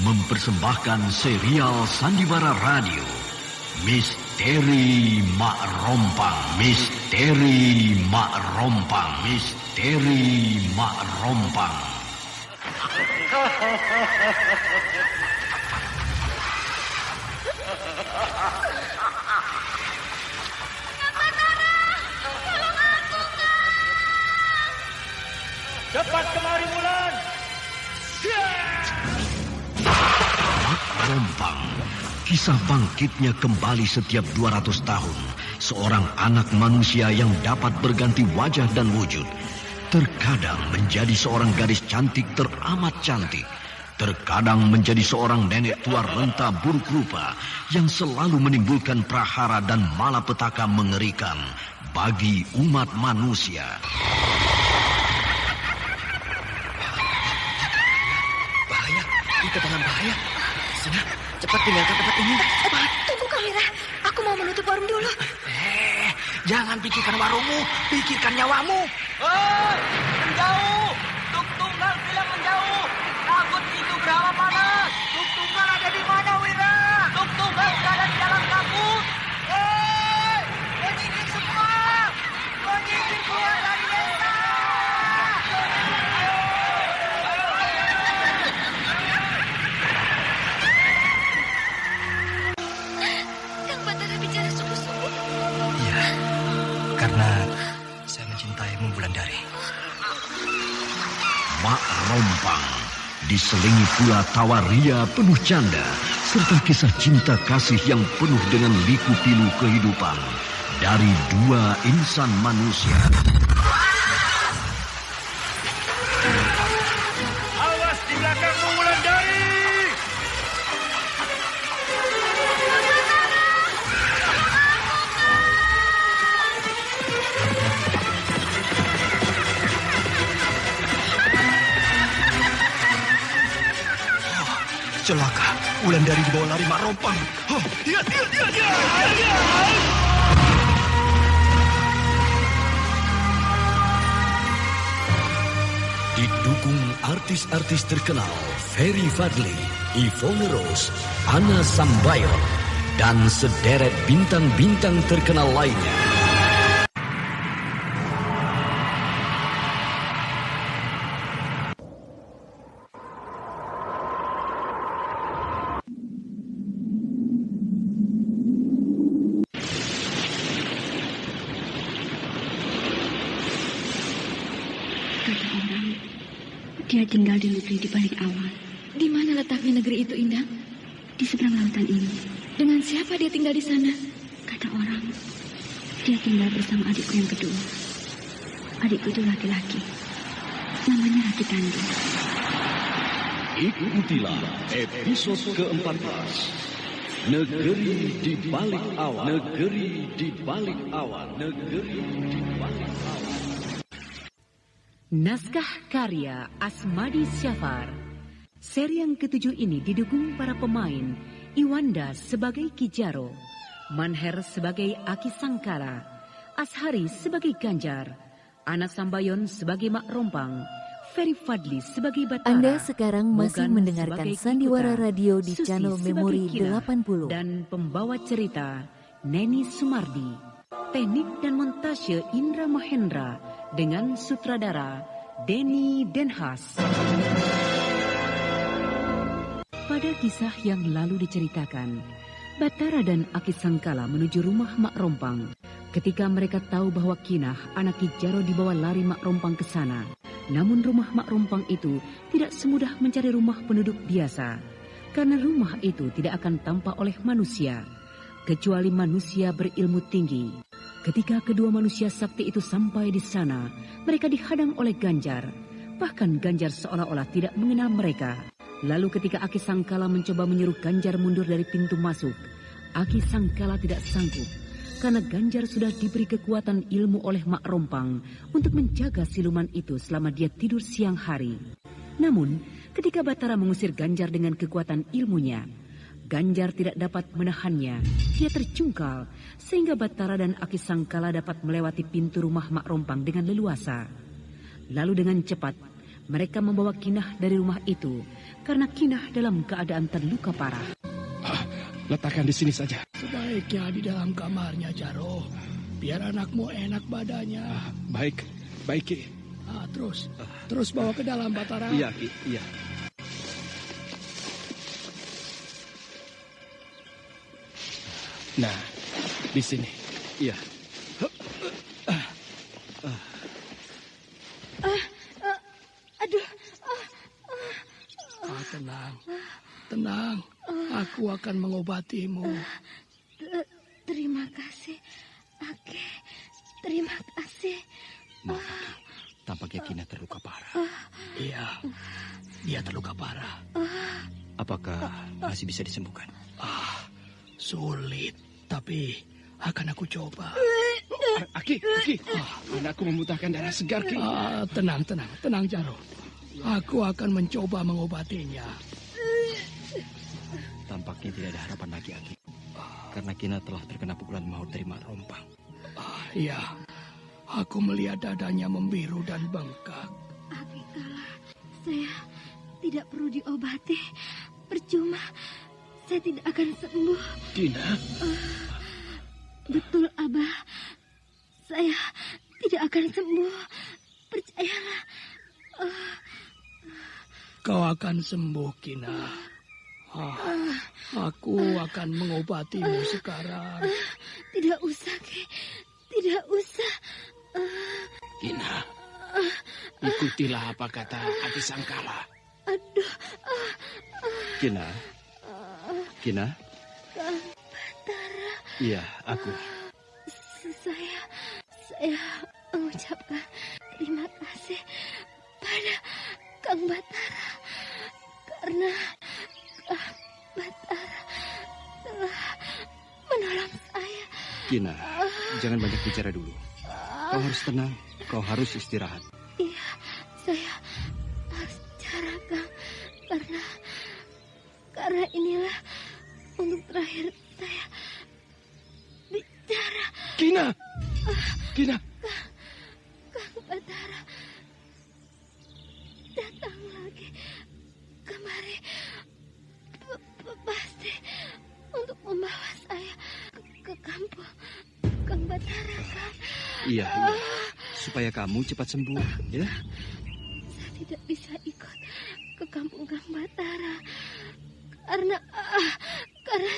mempersembahkan serial Sandiwara Radio Misteri Mak Rompang. Misteri Mak Rompang. Misteri Mak Rompang. Cepat kemari, Wulan. Mak Rompang. Kisah bangkitnya kembali setiap 200 tahun. Seorang anak manusia yang dapat berganti wajah dan wujud. Terkadang menjadi seorang gadis cantik teramat cantik. Terkadang menjadi seorang nenek tua renta buruk rupa yang selalu menimbulkan prahara dan malapetaka mengerikan bagi umat manusia. Bahaya, kita dalam bahaya. Sana, cepat tinggalkan tempat ini. Cepat. Tunggu, Kamira. Aku mau menutup warung dulu. Jangan pikirkan warungmu, pikirkan nyawamu. Hei, menjauh. Tuk Tunggal bilang menjauh. Takut itu berapa panas. Tuk Tunggal ada di mana, Wira? Tuk Tunggal berada di dalam kabut. Hei, menyingkir semua. Menyingkir keluar dari desa. Kang Batara bicara sungguh-sungguh. Iya, karena saya mencintaimu, Wulandari. Mak Rompang diselingi pula tawa ria penuh canda serta kisah cinta kasih yang penuh dengan liku-pilu kehidupan dari dua insan manusia. Awas di belakangmu, Wulandari. Celaka, Wulandari dibawa lari Mak Rompang. Iya. Didukung artis-artis terkenal Ferry Fadli, Yvonne Rose, Anna Sambayon, dan sederet bintang-bintang terkenal lainnya. Kata orang, dia tinggal di negeri di balik awan. Di mana letaknya negeri itu, Indang? Di seberang lautan ini. Dengan siapa dia tinggal di sana? Kata orang, dia tinggal bersama adikku yang kedua. Adikku itu laki-laki. Namanya Raki Tandi. Ikutilah episode ke-14. Negeri di balik awan. Negeri di balik awan. Negeri di balik awan. Naskah karya Asmadi Syafar. Seri yang ke-7 ini didukung para pemain Iwanda sebagai Ki Jaro, Manher sebagai Aki Sangkala, Ashari sebagai Ganjar, Ana Sambayon sebagai Mak Rompang, Ferry Fadli sebagai Batara. Anda sekarang masih Mogan mendengarkan sebagai Sandiwara Kikuta, Radio di Susi channel sebagai Memori Kinah, 80. dan pembawa cerita Neni Sumardi. Teknik dan montase Indra Mahendra dengan sutradara Denny Denhas. Pada kisah yang lalu diceritakan, Batara dan Aki Sangkala menuju rumah Mak Rompang. Ketika mereka tahu bahwa Kinah, anak Ki Jaro dibawa lari Mak Rompang ke sana. Namun rumah Mak Rompang itu tidak semudah mencari rumah penduduk biasa. Karena rumah itu tidak akan tampak oleh manusia, kecuali manusia berilmu tinggi. Ketika kedua manusia sakti itu sampai di sana, mereka dihadang oleh Ganjar. Bahkan Ganjar seolah-olah tidak mengenal mereka. Lalu ketika Aki Sangkala mencoba menyuruh Ganjar mundur dari pintu masuk, Aki Sangkala tidak sanggup. Karena Ganjar sudah diberi kekuatan ilmu oleh Mak Rompang untuk menjaga siluman itu selama dia tidur siang hari. Namun, ketika Batara mengusir Ganjar dengan kekuatan ilmunya, Ganjar tidak dapat menahannya. Dia terjungkal sehingga Batara dan Aki Sangkala dapat melewati pintu rumah Mak Rompang dengan leluasa. Lalu dengan cepat Mereka membawa Kinah dari rumah itu karena Kinah dalam keadaan terluka parah. Letakkan di sini saja. Sebaiknya di dalam kamarnya, Jaro. Biar anakmu enak badannya. Baik, Ki. Terus bawa ke dalam, Batara. Iya, Ki, iya. Nah, di sini. Iya. Tenang. Aku akan mengobatimu. Terima kasih, Aki. Terima kasih. Maaf, Aki. Tampaknya Kinah terluka parah. Iya, dia terluka parah. Apakah masih bisa disembuhkan? Sulit, tapi akan aku coba. Aki. Anakku memuntahkan darah segar, Ki. Tenang, Jaro. Aku akan mencoba mengobatinya. Tampaknya tidak ada harapan lagi, Aki. Karena Kinah telah terkena pukulan maut dari Mak Rompang. Iya, aku melihat dadanya membiru dan bengkak. Aki kalah. Saya tidak perlu diobati. Percuma. Saya tidak akan sembuh. Kinah. Betul, Abah. Saya tidak akan sembuh. Percayalah. Kau akan sembuh, Kinah. Aku akan mengobatimu sekarang. Tidak usah, Ki. Tidak usah. Kinah. Ikutilah apa kata Aki Sangkala. Aduh. Kinah. Kinah? Kang Batara. Iya, aku. Saya mengucapkan terima kasih pada Kang Batara. Karena Kang Batara telah menolong saya. Kinah, jangan banyak bicara dulu. Kau harus tenang, kau harus istirahat. Iya, saya harus bicara, Kang. Karena inilah untuk terakhir saya bicara. Kinah. Kang Batara datang lagi kemari. Pasti untuk membawa saya ke kampung Kang Batara, kan? Iya. Supaya kamu cepat sembuh, ya? Saya tidak bisa ikut ke kampung Kang Batara karena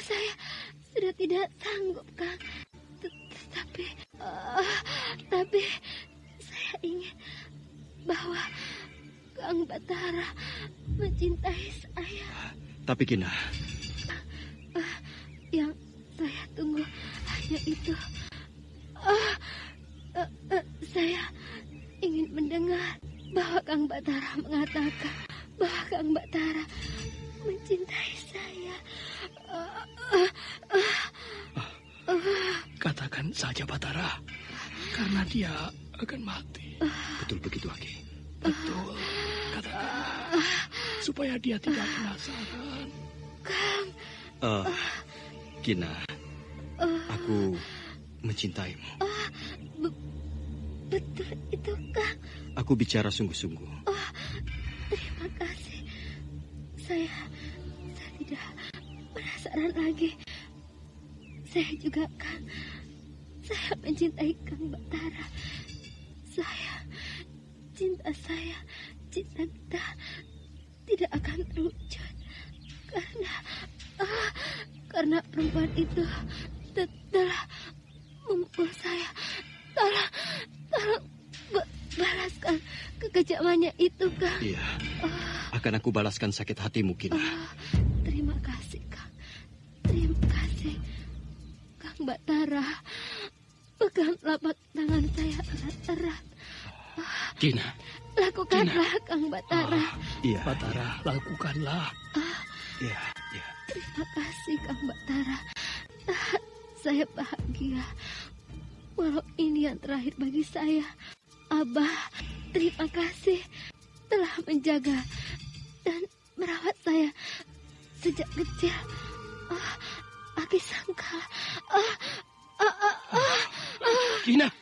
saya sudah tidak sanggup, Kang. Tapi saya ingin bahwa Kang Batara mencintai saya. Tapi Kinah, yang saya tunggu hanya itu. Saya ingin mendengar bahwa Kang Batara mengatakan bahwa Kang Batara mencintai saya. Katakan saja, Batara. Karena dia akan mati. betul begitu, Aki? Betul. Katakanlah. Supaya dia tidak penasaran. Kang. Kinah, aku mencintaimu. Betul itu, Kang. Aku bicara sungguh-sungguh. Terima kasih. Saya tidak penasaran lagi. Saya juga, Kang. Saya mencintai Kang Batara. Cinta kita tidak akan terwujud. Karena perempuan itu telah memukul saya. Tolong balaskan kekejamannya itu, Kang. Iya. Akan aku balaskan sakit hatimu, Kinah. Terima kasih, Kang. Terima kasih. Kang Batara, pegang telapak tangan saya erat-erat. Kinah. Lakukanlah, Kang Batara. Iya. Batara, lakukanlah. Iya. Terima kasih, Kang Batara. Saya bahagia. Walau ini yang terakhir bagi saya. Abah, terima kasih telah menjaga dan merawat saya sejak kecil. Aki Sangkala. Kinah.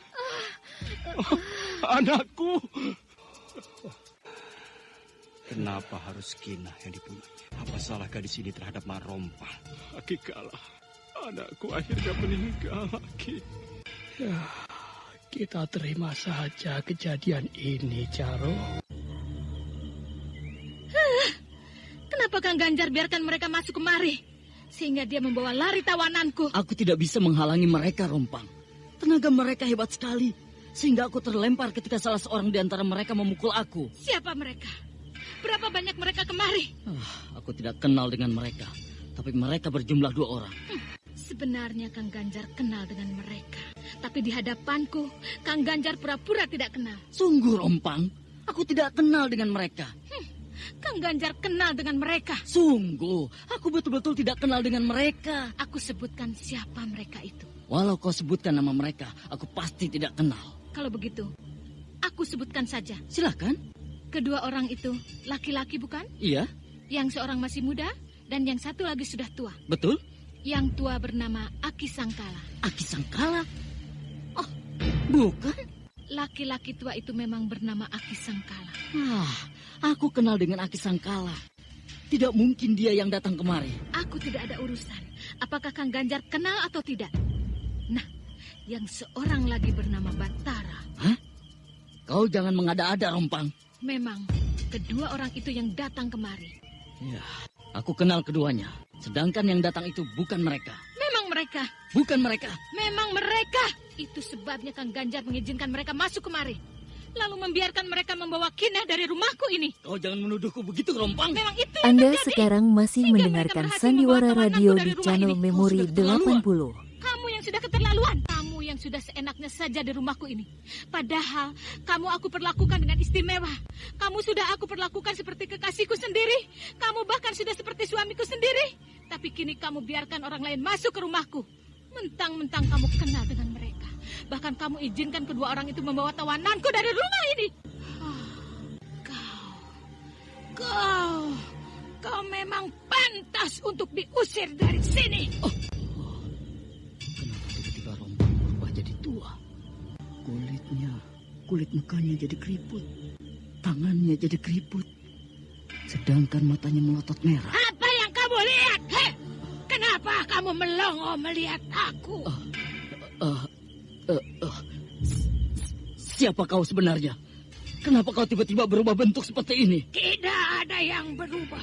Anakku. Kenapa harus Kinah yang dibunuh? Apa salah gadis ini terhadap Mak Rompang? Aki kalah. Anakku akhirnya meninggal, Aki. Ya, kita terima saja kejadian ini, Caro. Kenapa Kang Ganjar biarkan mereka masuk kemari? Sehingga dia membawa lari tawananku. Aku tidak bisa menghalangi mereka, Rompang. Tenaga mereka hebat sekali. Sehingga aku terlempar ketika salah seorang di antara mereka memukul aku. Siapa mereka? Berapa banyak mereka kemari? Aku tidak kenal dengan mereka. Tapi mereka berjumlah 2 orang. Sebenarnya Kang Ganjar kenal dengan mereka. Tapi di hadapanku, Kang Ganjar pura-pura tidak kenal. Sungguh, Rompang. Aku tidak kenal dengan mereka. Kang Ganjar kenal dengan mereka. Sungguh, aku betul-betul tidak kenal dengan mereka. Aku sebutkan siapa mereka itu. Walau kau sebutkan nama mereka, aku pasti tidak kenal. Kalau begitu, aku sebutkan saja. Silakan. Kedua orang itu laki-laki bukan? Iya. Yang seorang masih muda dan yang satu lagi sudah tua. Betul. Yang tua bernama Aki Sangkala. Aki Sangkala? Oh, bukan. Laki-laki tua itu memang bernama Aki Sangkala. Aku kenal dengan Aki Sangkala. Tidak mungkin dia yang datang kemari. Aku tidak ada urusan. Apakah Kang Ganjar kenal atau tidak? Nah, yang seorang lagi bernama Batara. Hah? Kau jangan mengada-ada, Rompang. Memang, kedua orang itu yang datang kemari. Ya, aku kenal keduanya. Sedangkan yang datang itu bukan mereka. Memang mereka. Bukan mereka. Memang mereka. Itu sebabnya Kang Ganjar mengizinkan mereka masuk kemari. Lalu membiarkan mereka membawa Kinah dari rumahku ini. Kau jangan menuduhku begitu, Rompang. Memang itu yang Anda terjadi. sekarang masih Sehingga mendengarkan mereka berhasil Sandiwara membawa Radio tawananku di dari channel rumah ini. Memori Kau sudah 80. Kamu yang sudah keterlaluan. Kamu yang sudah seenaknya saja di rumahku ini. Padahal kamu aku perlakukan dengan istimewa. Kamu sudah aku perlakukan seperti kekasihku sendiri. Kamu bahkan sudah seperti suamiku sendiri. Tapi kini kamu biarkan orang lain masuk ke rumahku. Mentang-mentang kamu kenal dengan mereka. Bahkan kamu izinkan kedua orang itu membawa tawananku dari rumah ini. Kau memang pantas untuk diusir dari sini. Kenapa tiba-tiba Rompang berubah jadi tua? Kulit mukanya jadi keriput. Tangannya jadi keriput. Sedangkan matanya melotot merah. Apa yang kamu lihat? Kenapa kamu melongo melihat aku? Siapa kau sebenarnya? Kenapa kau tiba-tiba berubah bentuk seperti ini? Tidak ada yang berubah.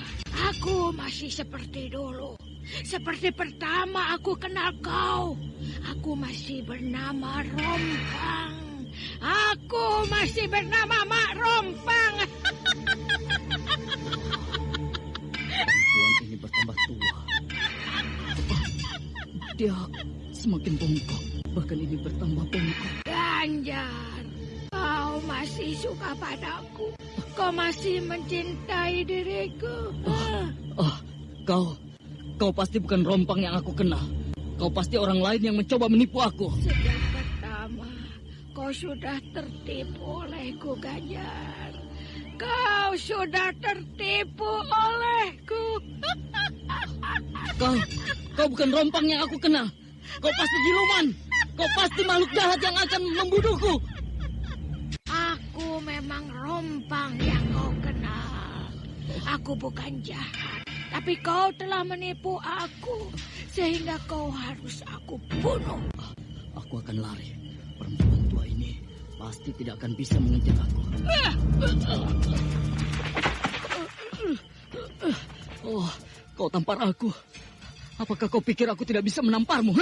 Aku masih seperti dulu. Seperti pertama aku kenal kau. Aku masih bernama Rompang. Aku masih bernama Mak Rompang. Perempuan ini bertambah tua. Dia semakin bongkok. Bahkan ini bertambah bongkok. Ganjar, kau masih suka padaku. Kau masih mencintai diriku. Kau pasti bukan Rompang yang aku kenal. Kau pasti orang lain yang mencoba menipu aku. Sejak pertama, kau sudah tertipu olehku, Ganjar. Kau sudah tertipu olehku. Kau bukan Rompang yang aku kenal. Kau pasti siluman. Kau pasti makhluk jahat yang akan membunuhku. Aku memang Rompang yang kau kenal. Aku bukan jahat. Tapi kau telah menipu aku. Sehingga kau harus aku bunuh. Aku akan lari. Perempuan tua ini pasti tidak akan bisa mengejar aku. Kau tampar aku. Apakah kau pikir aku tidak bisa menamparmu?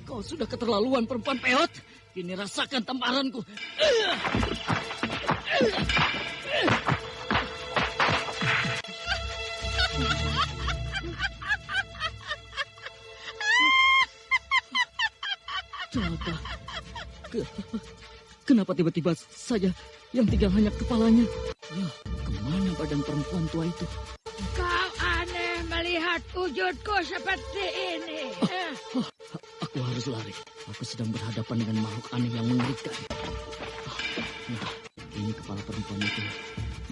Kau sudah keterlaluan, perempuan peot. Kini rasakan tamparanku. Kenapa tiba-tiba saja yang tinggal hanya kepalanya? Ya, kemana badan perempuan tua itu? Kau aneh melihat wujudku seperti ini. Aku harus lari. Aku sedang berhadapan dengan makhluk aneh yang mengerikan. Nah, ini kepala perempuan itu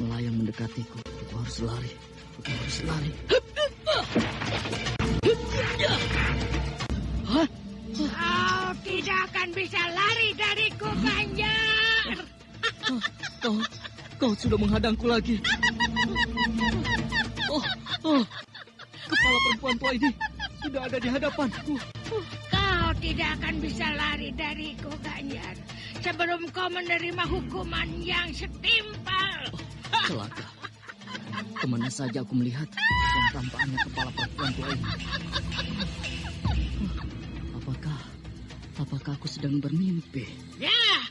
melayang mendekatiku. Aku harus lari. Kau tidak akan bisa lari dariku, Ganjar. Kau sudah menghadangku lagi. Kepala perempuan tua ini sudah ada di hadapanku. Kau tidak akan bisa lari dariku, Ganjar, sebelum kau menerima hukuman yang setimpal. Celaka. Kemana saja aku melihat yang tampaknya kepala perempuan tua ini. Apakah aku sedang bermimpi? Ya,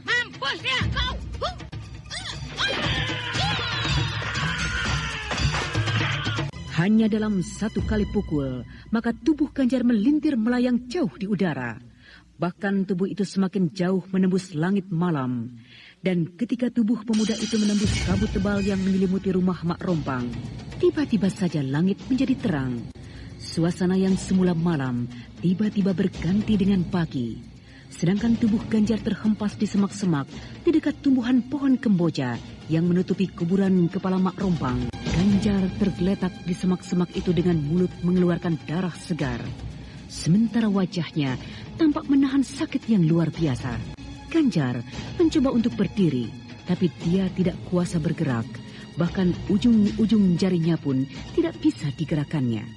mampus ya kau. Hanya dalam satu kali pukul, maka tubuh Ganjar melintir melayang jauh di udara. Bahkan tubuh itu semakin jauh menembus langit malam. Dan ketika tubuh pemuda itu menembus kabut tebal yang menyelimuti rumah Mak Rompang, tiba-tiba saja langit menjadi terang. Suasana yang semula malam tiba-tiba berganti dengan pagi. Sedangkan tubuh Ganjar terhempas di semak-semak di dekat tumbuhan pohon kemboja yang menutupi kuburan kepala Mak Rompang. Ganjar tergeletak di semak-semak itu dengan mulut mengeluarkan darah segar. Sementara wajahnya tampak menahan sakit yang luar biasa. Ganjar mencoba untuk berdiri, tapi dia tidak kuasa bergerak. Bahkan ujung-ujung jarinya pun tidak bisa digerakkannya.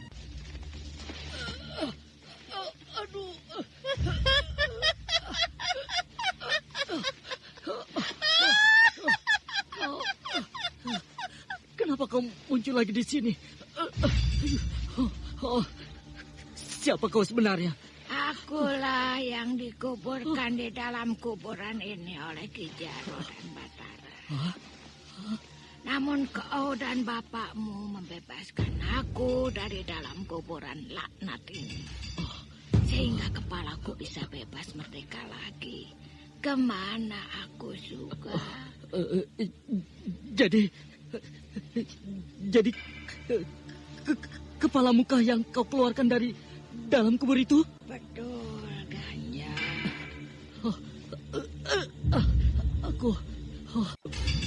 Kenapa kau muncul lagi di sini? Siapa kau sebenarnya? Akulah yang dikuburkan di dalam kuburan ini oleh Ki Jaro dan Batara. Namun kau dan bapakmu membebaskan aku dari dalam kuburan laknat ini. Sehingga kepalaku bisa bebas merdeka lagi. Kemana aku suka. Jadi kepala muka yang kau keluarkan dari dalam kubur itu? Betul, Ganjar.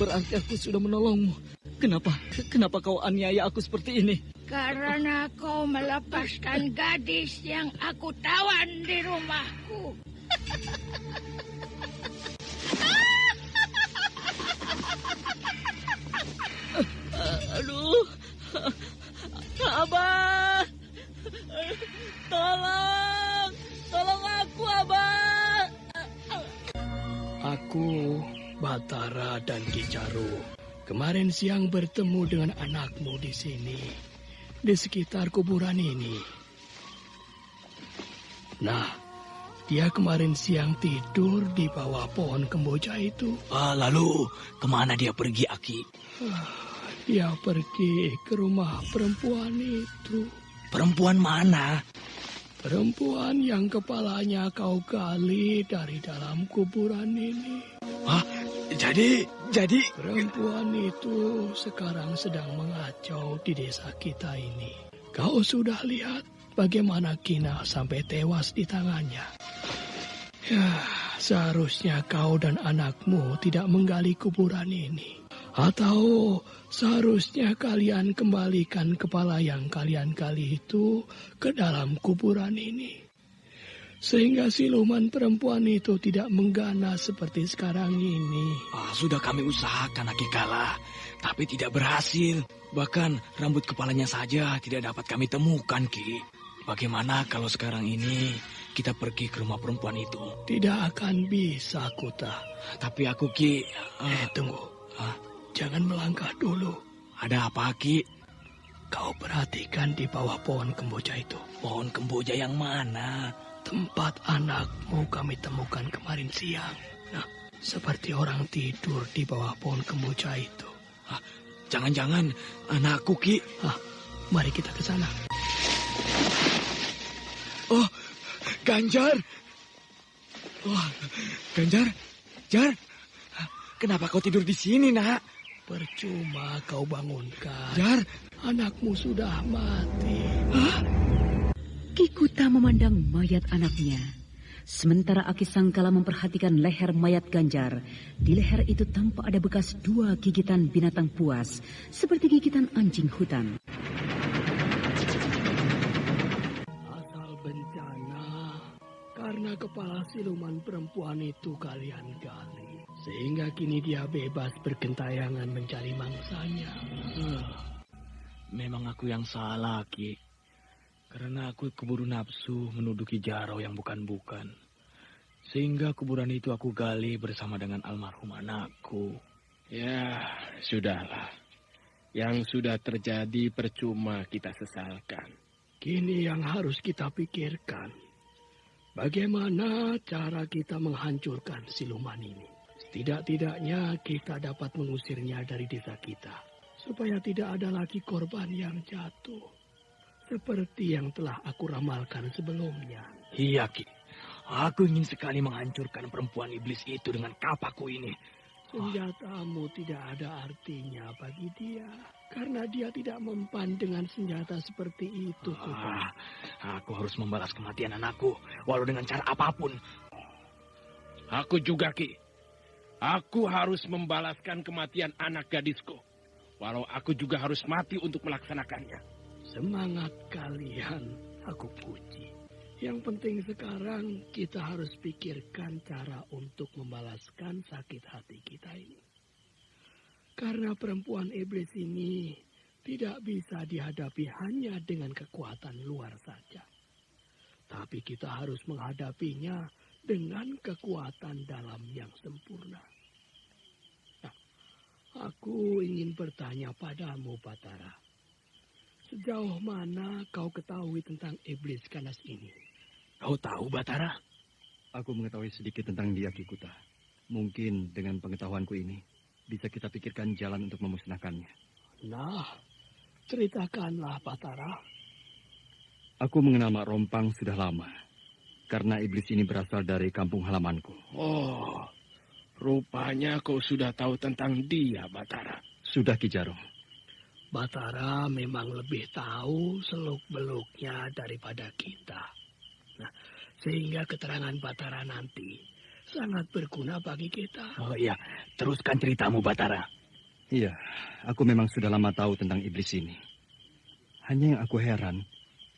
Berarti aku sudah menolongmu. Kenapa kau aniaya aku seperti ini? Karena kau melepaskan gadis yang aku tawan di rumahku. Aduh, Abah, tolong aku, Abah. Aku, Batara dan Ki Jaro, kemarin siang bertemu dengan anakmu di sini, di sekitar kuburan ini. Nah, dia kemarin siang tidur di bawah pohon kemboja itu. Lalu kemana dia pergi, Aki? Dia pergi ke rumah perempuan itu. Perempuan mana? Perempuan yang kepalanya kau gali dari dalam kuburan ini. Jadi? Perempuan itu sekarang sedang mengacau di desa kita ini. Kau sudah lihat bagaimana Kina sampai tewas di tangannya. Ya, seharusnya kau dan anakmu tidak menggali kuburan ini. Atau seharusnya kalian kembalikan kepala yang kalian gali itu ke dalam kuburan ini. Sehingga siluman perempuan itu tidak mengganas seperti sekarang ini. Sudah kami usahakan, Aki Kala, tapi tidak berhasil. Bahkan rambut kepalanya saja tidak dapat kami temukan, Ki. Bagaimana kalau sekarang ini kita pergi ke rumah perempuan itu? Tidak akan bisa, Kuta. Tapi aku, Ki... Tunggu. Jangan melangkah dulu. Ada apa, Ki? Kau perhatikan di bawah pohon kemboja itu. Pohon kemboja yang mana? Tempat anakmu kami temukan kemarin siang. Nah, seperti orang tidur di bawah pohon kemboja itu. Jangan-jangan anakku, Ki. Mari kita ke sana. Oh, Ganjar. Wah, Ganjar. Jar, kenapa kau tidur di sini, Nak? Percuma kau bangunkan. Jar, anakmu sudah mati. Ki Kuta memandang mayat anaknya. Sementara Aki Sangkala memperhatikan leher mayat Ganjar. Di leher itu tampak ada bekas 2 gigitan binatang buas, seperti gigitan anjing hutan. Asal bencana, karena kepala siluman perempuan itu kalian gali. Sehingga kini dia bebas bergentayangan mencari mangsanya. Memang aku yang salah, Ki. Karena aku keburu nafsu menuduki Jaro yang bukan-bukan. Sehingga kuburan itu aku gali bersama dengan almarhum anakku. Ya, sudahlah. Yang sudah terjadi percuma kita sesalkan. Kini yang harus kita pikirkan, bagaimana cara kita menghancurkan siluman ini. Setidak-tidaknya kita dapat mengusirnya dari desa kita, supaya tidak ada lagi korban yang jatuh. Seperti yang telah aku ramalkan sebelumnya. Iya, Ki. Aku ingin sekali menghancurkan perempuan iblis itu dengan kapakku ini. Senjatamu tidak ada artinya bagi dia. Karena dia tidak mempan dengan senjata seperti itu. Aku harus membalas kematian anakku, walau dengan cara apapun. Aku juga, Ki. Aku harus membalaskan kematian anak gadisku. Walau aku juga harus mati untuk melaksanakannya. Semangat kalian aku puji. Yang penting sekarang kita harus pikirkan cara untuk membalaskan sakit hati kita ini. Karena perempuan iblis ini tidak bisa dihadapi hanya dengan kekuatan luar saja. Tapi kita harus menghadapinya dengan kekuatan dalam yang sempurna. Nah, aku ingin bertanya padamu, Batara. Sejauh mana kau ketahui tentang iblis ganas ini? Kau tahu, Batara? Aku mengetahui sedikit tentang dia, Ki Kuta. Mungkin dengan pengetahuanku ini, bisa kita pikirkan jalan untuk memusnahkannya. Nah, ceritakanlah, Batara. Aku mengenal Mak Rompang sudah lama. Karena iblis ini berasal dari kampung halamanku. Oh, rupanya kau sudah tahu tentang dia, Batara. Sudah, Ki Jaro. Batara memang lebih tahu seluk-beluknya daripada kita. Nah, sehingga keterangan Batara nanti sangat berguna bagi kita. Oh iya, teruskan ceritamu, Batara. Iya, aku memang sudah lama tahu tentang iblis ini. Hanya yang aku heran,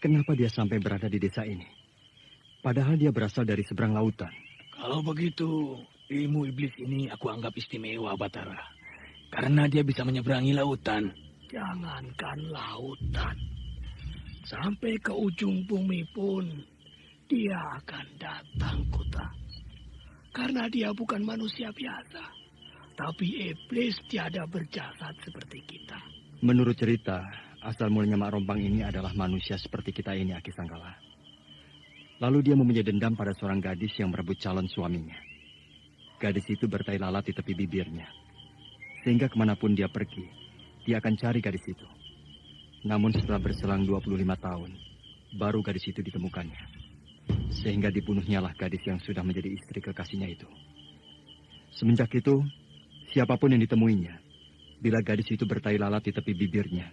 kenapa dia sampai berada di desa ini? Padahal dia berasal dari seberang lautan. Kalau begitu, ilmu iblis ini aku anggap istimewa, Batara. Karena dia bisa menyeberangi lautan. Jangankan lautan, sampai ke ujung bumi pun dia akan datang, Kuta. Karena dia bukan manusia biasa, tapi iblis tiada berjasad seperti kita. Menurut cerita, asal mulanya Mak Rompang ini adalah manusia seperti kita ini, Aki Sangkala. Lalu dia mempunyai dendam pada seorang gadis yang merebut calon suaminya. Gadis itu bertai lalat di tepi bibirnya. Sehingga kemanapun dia pergi, dia akan cari gadis itu. Namun setelah berselang 25 tahun, baru gadis itu ditemukannya. Sehingga dibunuhnyalah gadis yang sudah menjadi istri kekasihnya itu. Semenjak itu, siapapun yang ditemuinya, bila gadis itu bertai lalat di tepi bibirnya,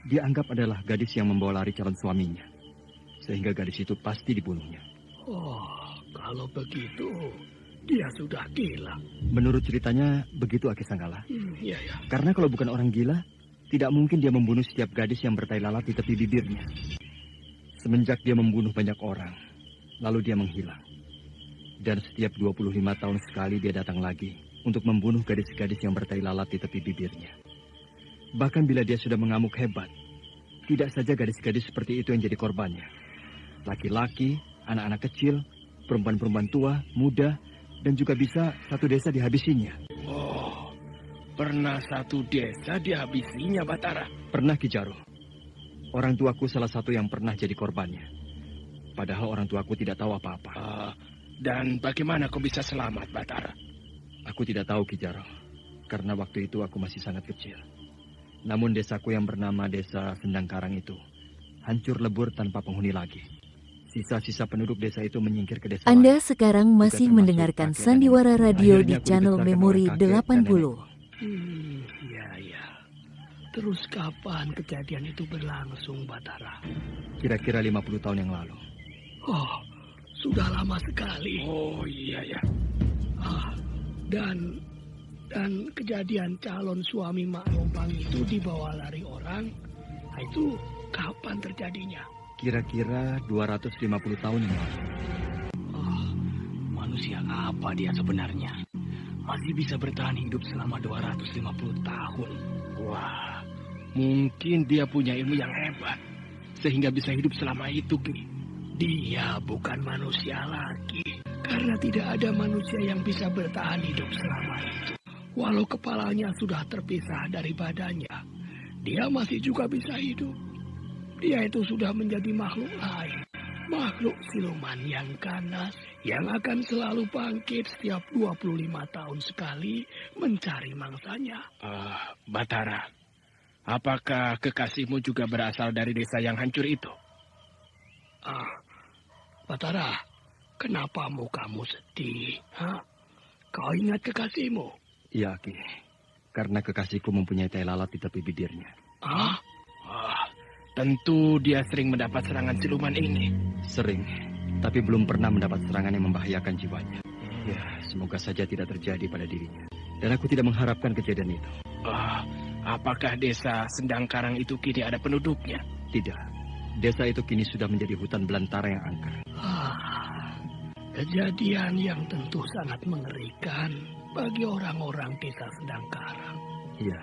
dia anggap adalah gadis yang membawa lari calon suaminya. Sehingga gadis itu pasti dibunuhnya. Oh, kalau begitu, dia sudah gila. Menurut ceritanya, begitu, Aki Sangkala. Iya, ya. Karena kalau bukan orang gila, tidak mungkin dia membunuh setiap gadis yang bertai lalat di tepi bibirnya. Semenjak dia membunuh banyak orang, lalu dia menghilang. Dan setiap 25 tahun sekali dia datang lagi untuk membunuh gadis-gadis yang bertai lalat di tepi bibirnya. Bahkan bila dia sudah mengamuk hebat, tidak saja gadis-gadis seperti itu yang jadi korbannya. Laki-laki, anak-anak kecil, perempuan-perempuan tua, muda, dan juga bisa satu desa dihabisinya. Oh, pernah satu desa dihabisinya, Batara? Pernah, Ki Jaro. Orang tuaku salah satu yang pernah jadi korbannya. Padahal orang tuaku tidak tahu apa-apa. Dan bagaimana kau bisa selamat, Batara? Aku tidak tahu, Ki Jaro. Karena waktu itu aku masih sangat kecil. Namun desaku yang bernama Desa Sendangkarang itu hancur lebur tanpa penghuni lagi. Sisa-sisa penduduk desa itu menyingkir ke desa Anda lain. sekarang masih mendengarkan Sandiwara Radio di channel Memori 80. Iya. Terus kapan kejadian itu berlangsung, Batara? Kira-kira 50 tahun yang lalu. Oh, sudah lama sekali. Oh, iya. Dan kejadian calon suami Mak Rompang itu dibawa lari orang, itu kapan terjadinya? Kira-kira 250 tahun yang lalu. Manusia apa dia sebenarnya? masih bisa bertahan hidup selama 250 tahun. Wah, mungkin dia punya ilmu yang hebat, sehingga bisa hidup selama itu, Ki. Dia bukan manusia lagi, karena tidak ada manusia yang bisa bertahan hidup selama itu. Walau kepalanya sudah terpisah dari badannya, dia masih juga bisa hidup. Dia itu sudah menjadi makhluk lain. Makhluk siluman yang ganas, yang akan selalu bangkit setiap 25 tahun sekali mencari mangsanya. Batara, apakah kekasihmu juga berasal dari desa yang hancur itu? Batara, kenapa mukamu sedih? Kau ingat kekasihmu? Iya, Ki. Karena kekasihku mempunyai tai lalat di tepi bibirnya. Tentu dia sering mendapat serangan siluman ini. Sering, tapi belum pernah mendapat serangan yang membahayakan jiwanya. Ya, semoga saja tidak terjadi pada dirinya. Dan aku tidak mengharapkan kejadian itu. Apakah desa Sendangkarang itu kini ada penduduknya? Tidak. Desa itu kini sudah menjadi hutan belantara yang angker. Kejadian yang tentu sangat mengerikan bagi orang-orang desa Sendangkarang. Iya,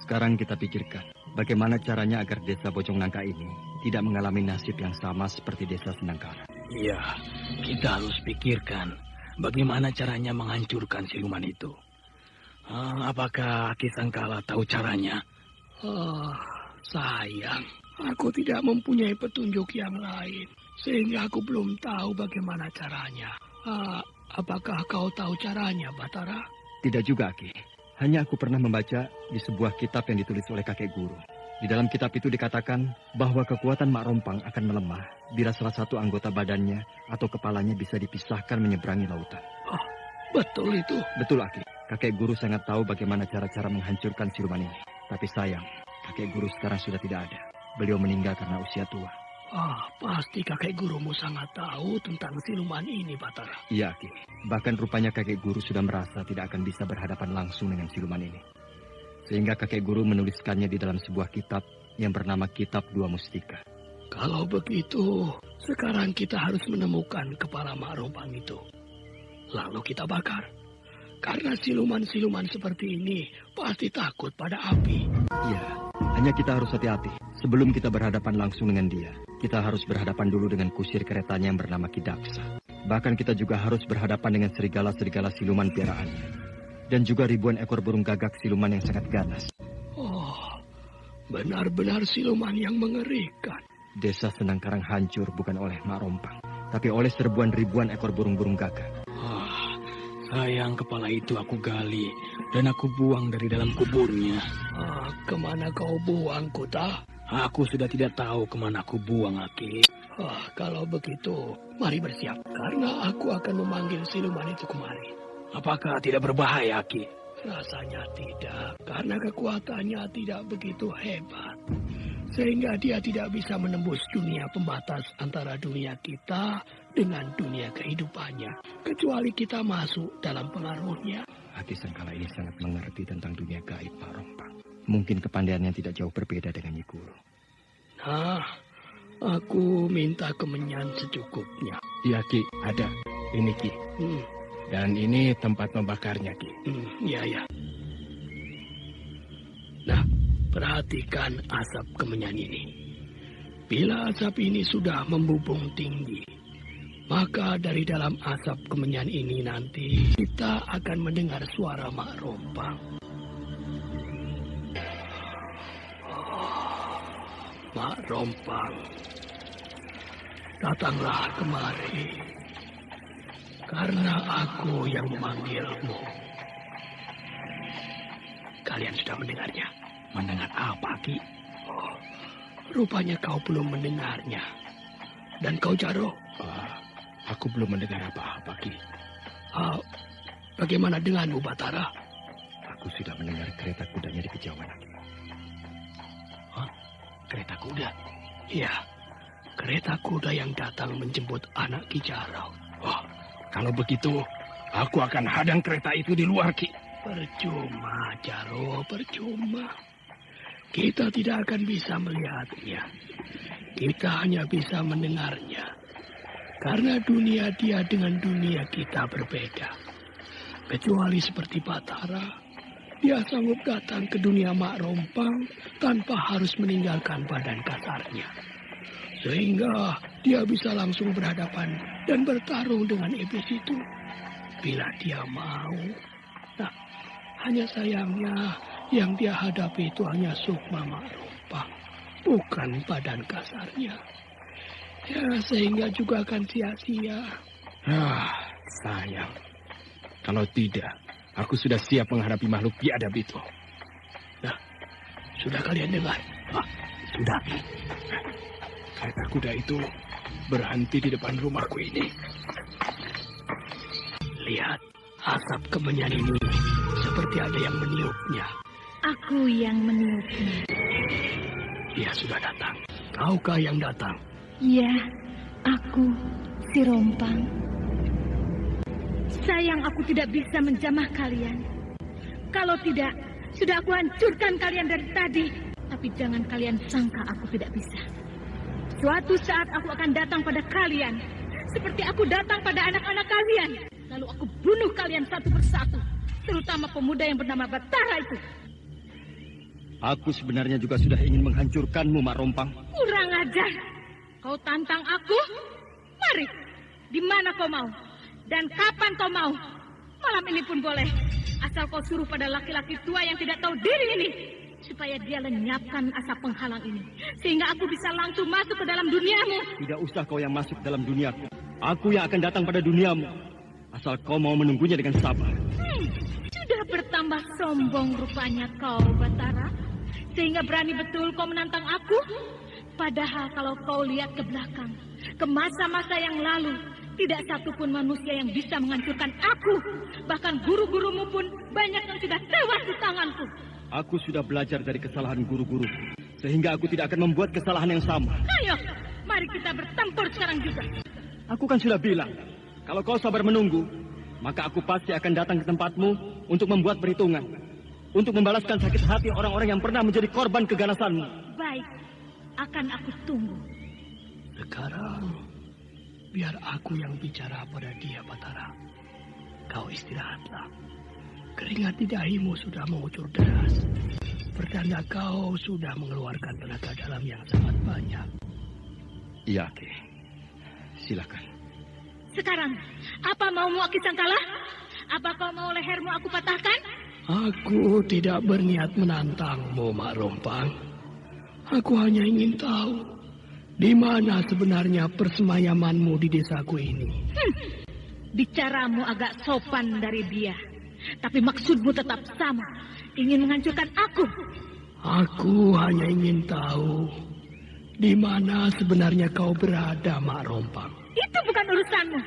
sekarang kita pikirkan bagaimana caranya agar desa Bojong Nangka ini tidak mengalami nasib yang sama seperti desa Sendangkarang. Iya, kita harus pikirkan bagaimana caranya menghancurkan siluman itu. Apakah Ki Sangkala tahu caranya? Sayang, aku tidak mempunyai petunjuk yang lain, sehingga aku belum tahu bagaimana caranya. Apakah kau tahu caranya, Batara? Tidak juga, Ki. Hanya aku pernah membaca di sebuah kitab yang ditulis oleh kakek guru. Di dalam kitab itu dikatakan bahwa kekuatan Mak Rompang akan melemah bila salah satu anggota badannya atau kepalanya bisa dipisahkan menyeberangi lautan. Betul itu? Betul, Aki. Kakek guru sangat tahu bagaimana cara-cara menghancurkan siluman ini. Tapi sayang, kakek guru sekarang sudah tidak ada. Beliau meninggal karena usia tua. Pasti kakek gurumu sangat tahu tentang siluman ini, Batara. Iya, Ki. Bahkan rupanya kakek guru sudah merasa tidak akan bisa berhadapan langsung dengan siluman ini. Sehingga kakek guru menuliskannya di dalam sebuah kitab yang bernama Kitab Dua Mustika. Kalau begitu, sekarang kita harus menemukan kepala Mak Rompang itu. Lalu kita bakar. Karena siluman-siluman seperti ini pasti takut pada api. Iya, hanya kita harus hati-hati. Sebelum kita berhadapan langsung dengan dia, kita harus berhadapan dulu dengan kusir keretanya yang bernama Ki Daksa. Bahkan kita juga harus berhadapan dengan serigala-serigala siluman piaraannya. Dan juga ribuan ekor burung gagak siluman yang sangat ganas. Benar-benar siluman yang mengerikan. Desa Sendangkarang hancur bukan oleh Mak Rompang, tapi oleh serbuan ribuan ekor burung-burung gagak. Sayang, kepala itu aku gali dan aku buang dari dalam kuburnya. Kemana kau buang, Kuta? Aku sudah tidak tahu kemana aku buang, Aki. Kalau begitu, mari bersiap. Karena aku akan memanggil siluman itu kemari. Apakah tidak berbahaya, Aki? Rasanya tidak, karena kekuatannya tidak begitu hebat. Sehingga dia tidak bisa menembus dunia pembatas antara dunia kita dengan dunia kehidupannya. Kecuali kita masuk dalam pengaruhnya. Aki Sangkala ini sangat mengerti tentang dunia gaib, Mak Rompang. Mungkin kepandaiannya tidak jauh berbeda dengan Nyi Guru. Aku minta kemenyan secukupnya. Iya, Ki, ada. Ini, Ki. Dan ini tempat membakarnya, Ki. Iya. Nah, perhatikan asap kemenyan ini. Bila asap ini sudah membubung tinggi, maka dari dalam asap kemenyan ini nanti kita akan mendengar suara Mak Rompang. Mak Rompang, datanglah kemari, karena aku yang memanggilmu. Kalian sudah mendengarnya? Mendengar apa, Ki? Rupanya kau belum mendengarnya. Dan kau, Jaro? Aku belum mendengar apa-apa, Ki. Bagaimana denganmu, Batara? Aku sudah mendengar kereta kudanya di kejauhan. Kereta kuda? Iya, kereta kuda yang datang menjemput anak Ki Jaro. Kalau begitu, aku akan hadang kereta itu di luar, Ki. Percuma, Jaro, percuma. Kita tidak akan bisa melihatnya. Kita hanya bisa mendengarnya. Karena dunia dia dengan dunia kita berbeda. Kecuali seperti Batara, dia sanggup datang ke dunia Mak Rompang tanpa harus meninggalkan badan kasarnya. Sehingga dia bisa langsung berhadapan dan bertarung dengan iblis itu. Bila dia mau. Nah, hanya sayangnya yang dia hadapi itu hanya sukma Mak Rompang, bukan badan kasarnya. Ya, sehingga juga akan sia-sia. Sayang. Kalau tidak, aku sudah siap menghadapi makhluk biadab itu. Nah, sudah kalian dengar? Sudah. Kereta kuda itu berhenti di depan rumahku ini. Lihat, asap kemenyan ini seperti ada yang meniupnya. Aku yang meniupnya. Dia sudah datang. Kaukah yang datang? Ya, aku, si Rompang. Sayang aku tidak bisa menjamah kalian. Kalau tidak, sudah aku hancurkan kalian dari tadi. Tapi jangan kalian sangka aku tidak bisa. Suatu saat aku akan datang pada kalian. Seperti aku datang pada anak-anak kalian. Lalu aku bunuh kalian satu persatu. Terutama pemuda yang bernama Batara itu. Aku sebenarnya juga sudah ingin menghancurkanmu, Mak Rompang. Kurang ajar. Kau tantang aku? Mari. Di mana kau mau? Dan kapan kau mau? Malam ini pun boleh. Asal kau suruh pada laki-laki tua yang tidak tahu diri ini. Supaya dia lenyapkan asap penghalang ini. Sehingga aku bisa langsung masuk ke dalam duniamu. Tidak usah kau yang masuk dalam duniaku. Aku yang akan datang pada duniamu. Asal kau mau menunggunya dengan sabar. Sudah bertambah sombong rupanya kau, Batara. Sehingga berani betul kau menantang aku. Padahal kalau kau lihat ke belakang, ke masa-masa yang lalu, tidak satupun manusia yang bisa menghancurkan aku. Bahkan guru-gurumu pun banyak yang sudah tewas di tanganku. Aku sudah belajar dari kesalahan guru-guru, sehingga aku tidak akan membuat kesalahan yang sama. Ayo, mari kita bertempur sekarang juga. Aku kan sudah bilang, kalau kau sabar menunggu, maka aku pasti akan datang ke tempatmu untuk membuat perhitungan. Untuk membalaskan sakit hati orang-orang yang pernah menjadi korban keganasanmu. Baik, akan aku tunggu. Sekarang, biar aku yang bicara pada dia, Batara. Kau istirahatlah. Keringat di dahimu sudah mengucur deras. Pertanda kau sudah mengeluarkan tenaga dalam yang sangat banyak. Iya, Ki. Silakan. Sekarang, apa maumu Aki Sangkala? Apa kau mau lehermu aku patahkan? Aku tidak berniat menantangmu, Mak Rompang. Aku hanya ingin tahu di mana sebenarnya persemayamanmu di desaku ini. Bicaramu agak sopan dari dia. Tapi maksudmu tetap sama. Ingin menghancurkan aku. Aku hanya ingin tahu di mana sebenarnya kau berada, Mak Rompang. Itu bukan urusanmu.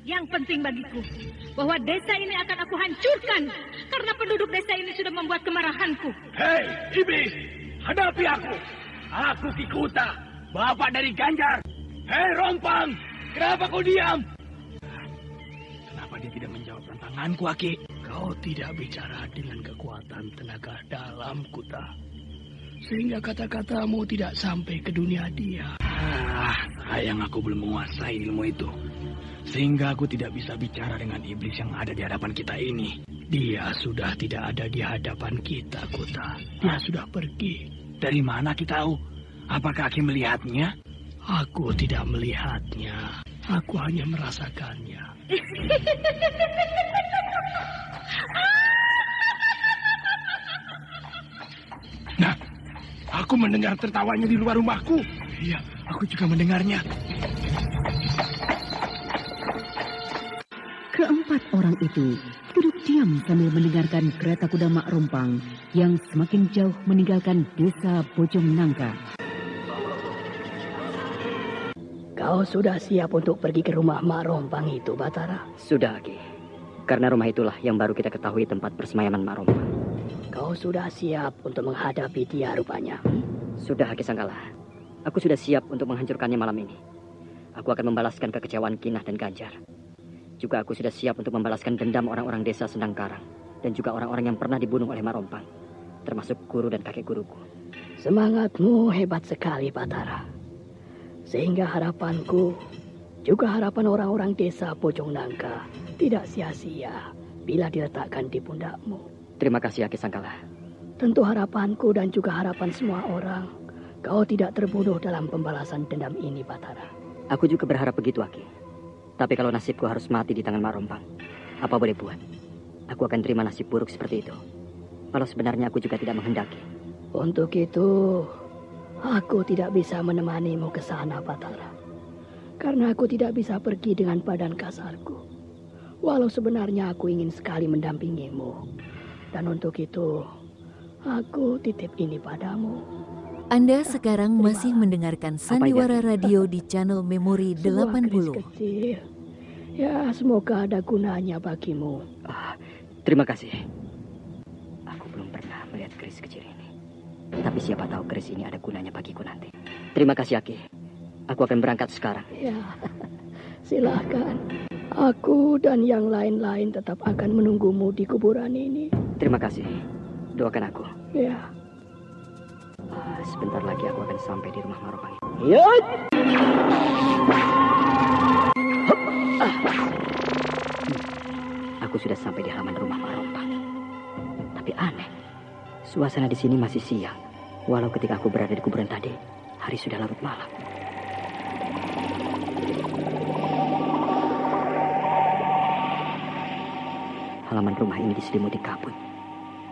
Yang penting bagiku bahwa desa ini akan aku hancurkan karena penduduk desa ini sudah membuat kemarahanku. Hei, iblis, hadapi aku. Aku Ki Kuta, bapak dari Ganjar. Hei Rompang, kenapa kau diam? Kenapa dia tidak menjawab tantanganku, Aki? Kau tidak bicara dengan kekuatan tenaga dalam, Kuta. Sehingga kata-katamu tidak sampai ke dunia dia. Sayang aku belum menguasai ilmu itu. Sehingga aku tidak bisa bicara dengan iblis yang ada di hadapan kita ini. Dia sudah tidak ada di hadapan kita, Kuta. Dia sudah pergi. Dari mana kita tahu? Apakah Aki melihatnya? Aku tidak melihatnya. Aku hanya merasakannya. Nah, aku mendengar tertawanya di luar rumahku. Iya, aku juga mendengarnya. Keempat orang itu duduk diam sambil mendengarkan kereta kuda Mak Rompang yang semakin jauh meninggalkan desa Bojong Nangka. Kau sudah siap untuk pergi ke rumah Mak Rompang itu, Batara? Sudah, Ki. Karena rumah itulah yang baru kita ketahui tempat persemayaman Mak Rompang. Kau sudah siap untuk menghadapi dia rupanya? Sudah, Ki Sangkala. Aku sudah siap untuk menghancurkannya malam ini. Aku akan membalaskan kekecewaan Kinah dan Ganjar. Juga aku sudah siap untuk membalaskan dendam orang-orang desa Sendang Karang. Dan juga orang-orang yang pernah dibunuh oleh Mak Rompang. Termasuk guru dan kakek guruku. Semangatmu hebat sekali, Batara. Sehingga harapanku, juga harapan orang-orang desa Bojong Nangka tidak sia-sia bila diletakkan di pundakmu. Terima kasih Aki Sangkala. Tentu harapanku dan juga harapan semua orang, kau tidak terbunuh dalam pembalasan dendam ini, Batara. Aku juga berharap begitu, Aki. Tapi kalau nasibku harus mati di tangan Mak Rompang, apa boleh buat? Aku akan terima nasib buruk seperti itu. Kalau sebenarnya aku juga tidak menghendaki. Untuk itu, aku tidak bisa menemanimu ke sana, Batara. Karena aku tidak bisa pergi dengan badan kasarku. Walau sebenarnya aku ingin sekali mendampingimu. Dan untuk itu, aku titip ini padamu. Anda sekarang masih mendengarkan Sandiwara Radio di channel Memori 80. Kecil. Ya, semoga ada gunanya bagimu. Terima kasih. Aku belum pernah melihat keris kecil ini. Tapi siapa tahu keris ini ada gunanya bagiku nanti. Terima kasih, Aki. Aku akan berangkat sekarang. Ya, silakan. Aku dan yang lain-lain tetap akan menunggumu di kuburan ini. Terima kasih. Doakan aku. Ya. Sebentar lagi aku akan sampai di rumah Mak Rompang. Ya. Aku sudah sampai di halaman rumah Mak Rompang. Tapi aneh, suasana di sini masih siang. Walau ketika aku berada di kuburan tadi, hari sudah larut malam. Halaman rumah ini diselimuti kabut,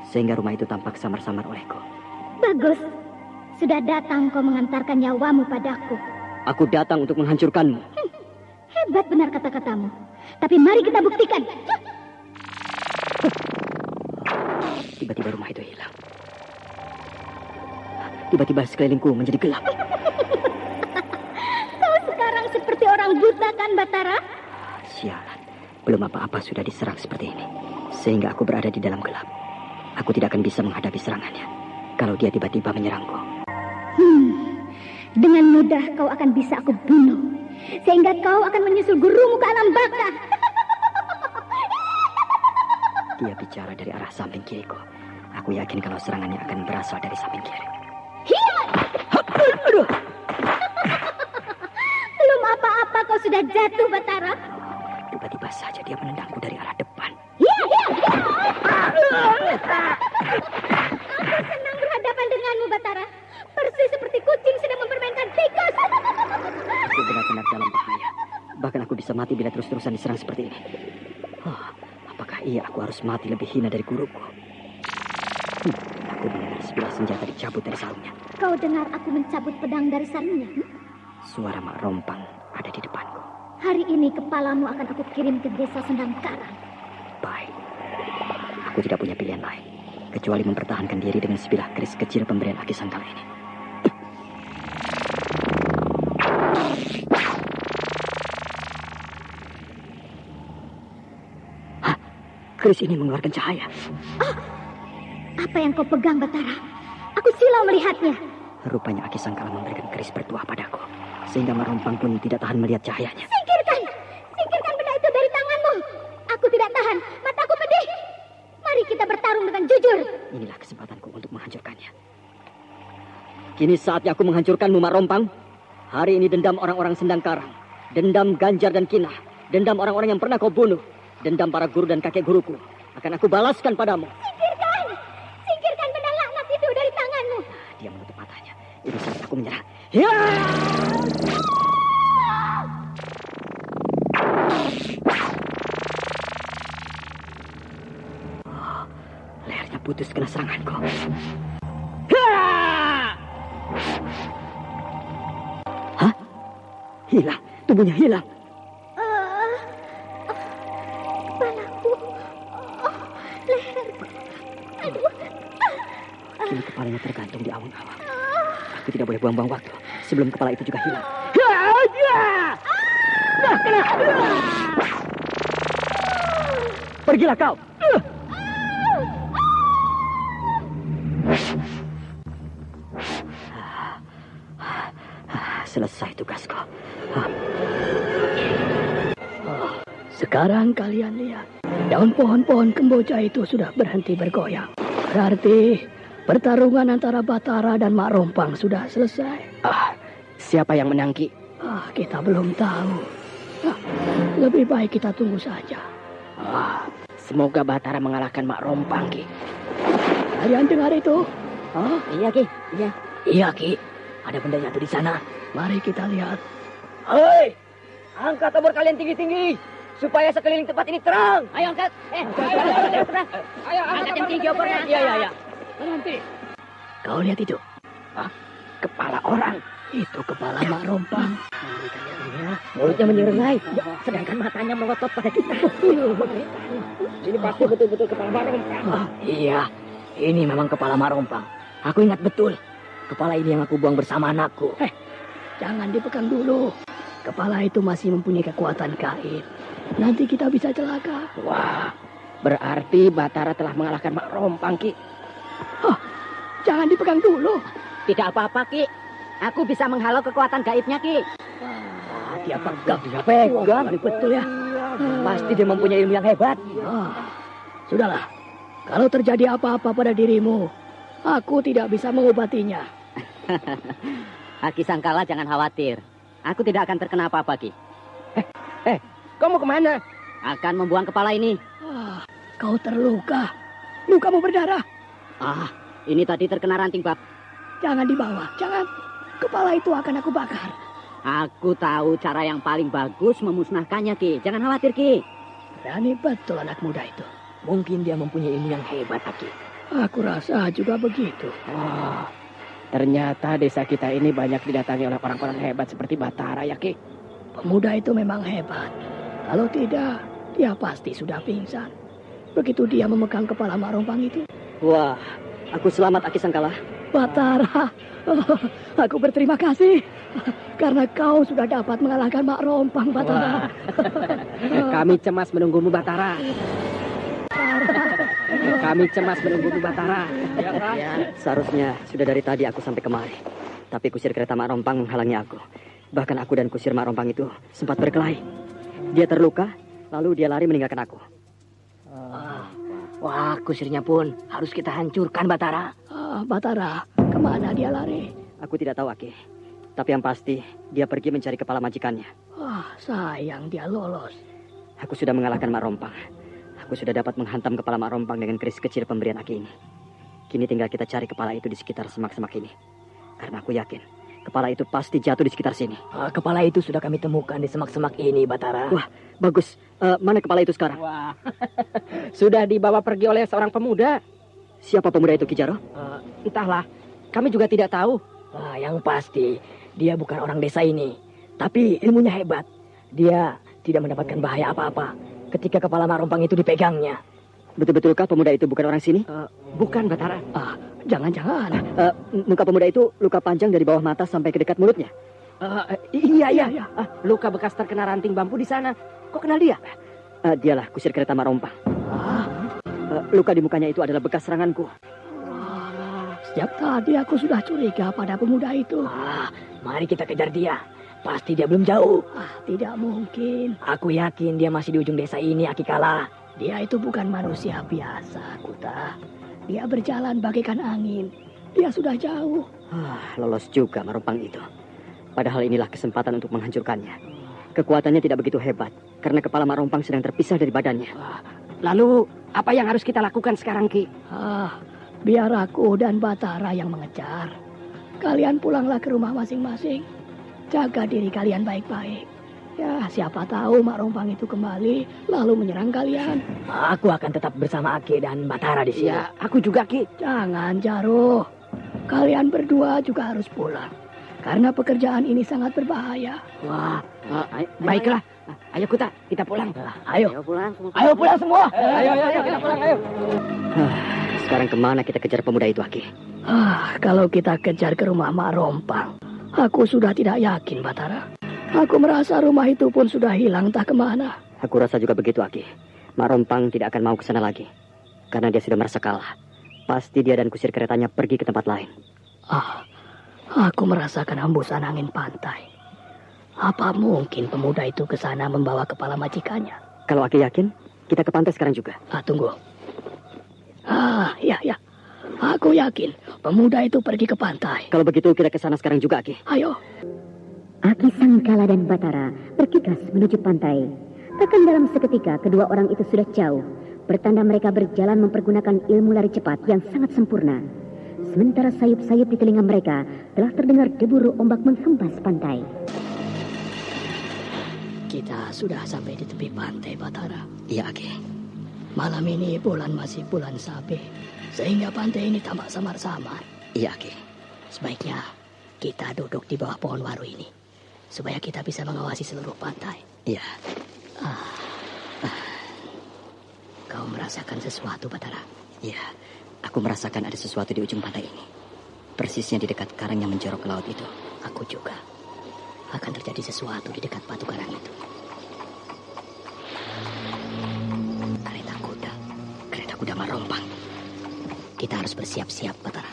sehingga rumah itu tampak samar-samar olehku. Bagus, sudah datang kau mengantarkan nyawamu padaku. Aku datang untuk menghancurkanmu. Hebat benar kata-katamu. Tapi mari kita buktikan. Tiba-tiba rumah itu hilang. Tiba-tiba sekelilingku menjadi gelap. Kau sekarang seperti orang buta kan, Batara? Sialan, belum apa-apa sudah diserang seperti ini. Sehingga aku berada di dalam gelap. Aku tidak akan bisa menghadapi serangannya kalau dia tiba-tiba menyerangku. Dengan mudah kau akan bisa aku bunuh. Sehingga kau akan menyusul gurumu ke alam baka. Dia bicara dari arah samping kiriku. Aku yakin kalau serangannya akan berasal dari samping kiri. Aduh. Belum apa-apa kau sudah jatuh, Batara. Tiba-tiba saja dia menendangku dari arah depan. Aku senang berhadapan denganmu, Batara. Persis seperti kucing sedang mempermainkan tikus. Aku benar-benar dalam bahaya. Bahkan aku bisa mati bila terus-terusan diserang seperti ini. Apakah aku harus mati lebih hina dari guruku? Aku mendengar sebilah senjata dicabut dari sarungnya. Kau dengar aku mencabut pedang dari sarungnya? Suara Mak Rompang ada di depanku. Hari ini kepalamu akan aku kirim ke desa Sendang Karang. Baik. Aku tidak punya pilihan lain kecuali mempertahankan diri dengan sebilah keris kecil pemberian Aki Sangkala ini. Keris ini mengeluarkan cahaya. Apa yang kau pegang, Batara? Aku silau melihatnya. Rupanya Aki Sangkala memberikan keris bertuah padaku, sehingga Mak Rompang pun tidak tahan melihat cahayanya. Singkirkan benda itu dari tanganmu. Aku tidak tahan, mataku pedih. Mari kita bertarung dengan jujur. Inilah kesempatanku untuk menghancurkannya. Kini saatnya aku menghancurkanmu, Mak Rompang. Hari ini dendam orang-orang Sendang Karang, dendam Ganjar dan Kinah, dendam orang-orang yang pernah kau bunuh, dendam para guru dan kakek guruku akan aku balaskan padamu. Singkirkan benda laknat itu dari tanganmu. Dia menutup matanya. Ini saat aku menyerah. Lehernya putus kena seranganku. Hah? Hilang. Tubuhnya hilang. Leherku. Aduh. Kini kepalanya tergantung di awang-awang. Aku tidak boleh buang-buang waktu sebelum kepala itu juga hilang. Pergilah kau. Selesai tugasku. Sekarang kalian lihat, daun pohon-pohon kemboja itu sudah berhenti bergoyang. Berarti pertarungan antara Batara dan Mak Rompang sudah selesai. Siapa yang menang, Ki? Kita belum tahu. Lebih baik kita tunggu saja. Semoga Batara mengalahkan Mak Rompang, Ki. Kalian dengar itu? Oh, iya, Ki. Iya. Iya, Ki. Ada benda jatuh di sana. Mari kita lihat. Hei! Angkat obor kalian tinggi-tinggi supaya sekeliling tempat ini terang. Ayo angkat. Ayo angkat yang tinggi obornya. Iya. Nanti. Kau lihat itu? Kepala orang. Itu kepala Mak Rompang. Mulutnya menyerengai, sedangkan matanya melotot pada kita. Ini pasti betul-betul kepala Mak Rompang. Iya, ini memang kepala Mak Rompang. Aku ingat betul. Kepala ini yang aku buang bersama anakku. Jangan dipegang dulu. Kepala itu masih mempunyai kekuatan gaib. Nanti kita bisa celaka. Wah, berarti Batara telah mengalahkan Mak Rompang, Ki. Jangan dipegang dulu. Tidak apa-apa, Ki. Aku bisa menghalau kekuatan gaibnya, Ki. Dia pegang. Betul ya. Pasti dia mempunyai ilmu yang hebat. Sudahlah. Kalau terjadi apa-apa pada dirimu, aku tidak bisa mengobatinya. Aki Sangkala, jangan khawatir. Aku tidak akan terkena apa-apa, Ki. Kau mau kemana? Akan membuang kepala ini. Kau terluka. Lukamu berdarah. Ini tadi terkena ranting bab. Jangan dibawa, jangan. Kepala itu akan aku bakar. Aku tahu cara yang paling bagus memusnahkannya, Ki. Jangan khawatir, Ki. Berani betul anak muda itu. Mungkin dia mempunyai ilmu yang hebat, Ki. Aku rasa juga begitu. Ternyata desa kita ini banyak didatangi oleh orang-orang hebat seperti Batara, ya, Ki. Pemuda itu memang hebat. Kalau tidak, dia pasti sudah pingsan. Begitu dia memegang kepala Mak Rompang itu. Wah, aku selamat, Aki Sangkala. Batara, aku berterima kasih. Karena kau sudah dapat mengalahkan Mak Rompang, Batara. Kami cemas menunggumu, Batara. Kami cemas menunggumu, Batara. Ya, seharusnya sudah dari tadi aku sampai kemari. Tapi kusir kereta Mak Rompang menghalangi aku. Bahkan aku dan kusir Mak Rompang itu sempat berkelahi. Dia terluka, lalu dia lari meninggalkan aku. Wah, kusirnya pun harus kita hancurkan, Batara. Batara, kemana dia lari? Aku tidak tahu, Aki. Tapi yang pasti, dia pergi mencari kepala majikannya. Sayang dia lolos. Aku sudah mengalahkan Mak Rompang. Aku sudah dapat menghantam kepala Mak Rompang dengan keris kecil pemberian Aki ini. Kini tinggal kita cari kepala itu di sekitar semak-semak ini. Karena aku yakin, kepala itu pasti jatuh di sekitar sini. Kepala itu sudah kami temukan di semak-semak ini, Batara. Wah, bagus. Mana kepala itu sekarang? Wah, sudah dibawa pergi oleh seorang pemuda. Siapa pemuda itu, Ki Jaro? Entahlah. Kami juga tidak tahu. Yang pasti, dia bukan orang desa ini. Tapi ilmunya hebat. Dia tidak mendapatkan bahaya apa-apa ketika kepala Mak Rompang itu dipegangnya. Betul-betulkah pemuda itu bukan orang sini? Bukan, Batara. Jangan-jangan. Muka pemuda itu luka panjang dari bawah mata sampai ke dekat mulutnya. Iya. Luka bekas terkena ranting bambu di sana. Kok kenal dia? Dialah kusir kereta Mak Rompang. Luka di mukanya itu adalah bekas seranganku. Sejak tadi aku sudah curiga pada pemuda itu. Mari kita kejar dia. Pasti dia belum jauh. Tidak mungkin. Aku yakin dia masih di ujung desa ini, Aki Kala. Dia itu bukan manusia biasa, Kuta. Dia berjalan bagaikan angin. Dia sudah jauh. Lolos juga Mak Rompang itu. Padahal inilah kesempatan untuk menghancurkannya. Kekuatannya tidak begitu hebat, karena kepala Mak Rompang sedang terpisah dari badannya. Lalu, apa yang harus kita lakukan sekarang, Ki? Biar aku dan Batara yang mengejar. Kalian pulanglah ke rumah masing-masing. Jaga diri kalian baik-baik. Ya, siapa tahu Mak Rompang itu kembali, lalu menyerang kalian. Aku akan tetap bersama Aki dan Batara di sini. Ya, aku juga, Ki. Jangan, Jaro. Kalian berdua juga harus pulang. Karena pekerjaan ini sangat berbahaya. Baiklah. Ayo kita pulang. Ayo pulang. Ayo pulang semua. Ayo kita pulang, ayo. Sekarang kemana kita kejar pemuda itu, Aki? Kalau kita kejar ke rumah Mak Rompang, aku sudah tidak yakin, Batara. Aku merasa rumah itu pun sudah hilang entah kemana. Aku rasa juga begitu, Aki. Mak Rompang tidak akan mau ke sana lagi. Karena dia sudah merasa kalah. Pasti dia dan kusir keretanya pergi ke tempat lain. Aku merasakan hembusan angin pantai. Apa mungkin pemuda itu ke sana membawa kepala majikannya? Kalau Aki yakin, kita ke pantai sekarang juga. Tunggu. Ya. Aku yakin pemuda itu pergi ke pantai. Kalau begitu kita ke sana sekarang juga, Aki. Ayo. Aki Sangkala dan Batara bergegas menuju pantai. Bahkan dalam seketika kedua orang itu sudah jauh, bertanda mereka berjalan mempergunakan ilmu lari cepat yang sangat sempurna. Sementara sayup-sayup di telinga mereka telah terdengar debur ombak menghempas pantai. Kita sudah sampai di tepi pantai, Batara. Iya, Aki. Malam ini bulan masih bulan Sabeh, sehingga pantai ini tampak samar-samar. Iya, Aki. Sebaiknya kita duduk di bawah pohon waru ini, supaya kita bisa mengawasi seluruh pantai. Iya. Kau merasakan sesuatu, Batara? Iya, aku merasakan ada sesuatu di ujung pantai ini. Persisnya di dekat karang yang menjorok ke laut itu. Aku juga. Akan terjadi sesuatu di dekat batu karang itu. Kereta kuda Marompang. Kita harus bersiap-siap, Batara.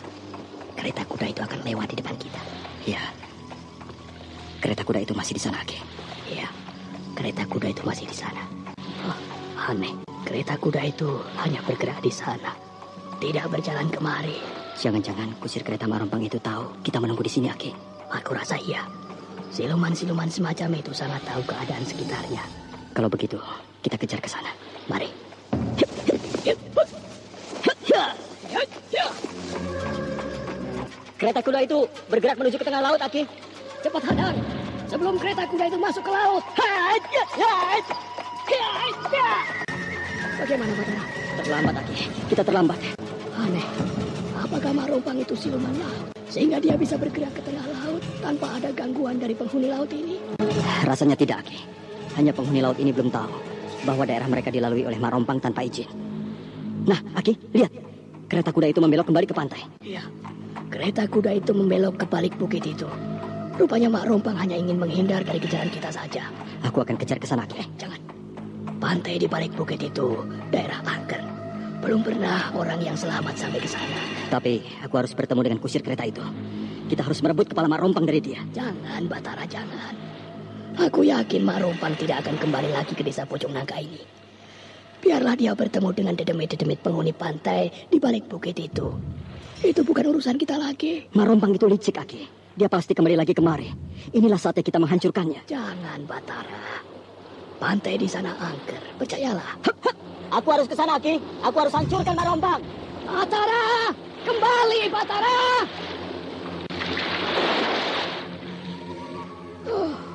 Kereta kuda itu akan lewat di depan kita. Iya. Kereta kuda itu masih di sana, Aki. Iya. Kereta kuda itu masih di sana. Oh, aneh. Kereta kuda itu hanya bergerak di sana, tidak berjalan kemari. Jangan-jangan kusir kereta Marompang itu tahu kita menunggu di sini, Aki. Aku rasa iya. Siluman-siluman semacam itu sangat tahu keadaan sekitarnya. Kalau begitu, kita kejar ke sana. Mari. Kereta kuda itu bergerak menuju ke tengah laut, Aki. Cepat hadang, sebelum kereta kuda itu masuk ke laut. Bagaimana, Batara? Terlambat, Aki. Kita terlambat. Aneh. Apakah Marompang itu siluman laut, sehingga dia bisa bergerak ke tengah laut tanpa ada gangguan dari penghuni laut ini? Rasanya tidak, Aki. Hanya penghuni laut ini belum tahu bahwa daerah mereka dilalui oleh Marompang tanpa izin. Nah, Aki, lihat. Kereta kuda itu membelok kembali ke pantai. Iya. Kereta kuda itu membelok ke balik bukit itu. Rupanya Marompang hanya ingin menghindar dari kejaran kita saja. Aku akan kejar ke sana, Aki. Jangan. Pantai di balik bukit itu daerah angker. Belum pernah orang yang selamat sampai ke sana. Tapi aku harus bertemu dengan kusir kereta itu. Kita harus merebut kepala Marompang dari dia. Jangan, Batara, jangan. Aku yakin Marompang tidak akan kembali lagi ke desa Pojok Nangka ini. Biarlah dia bertemu dengan dedemit-dedemit penghuni pantai di balik bukit itu. Itu bukan urusan kita lagi. Marompang itu licik, Aki. Dia pasti kembali lagi kemari. Inilah saatnya kita menghancurkannya. Jangan, Batara. Pantai di sana angker, percayalah. Aku harus ke sana, Aki. Aku harus hancurkan Marompang. Batara, kembali, Batara.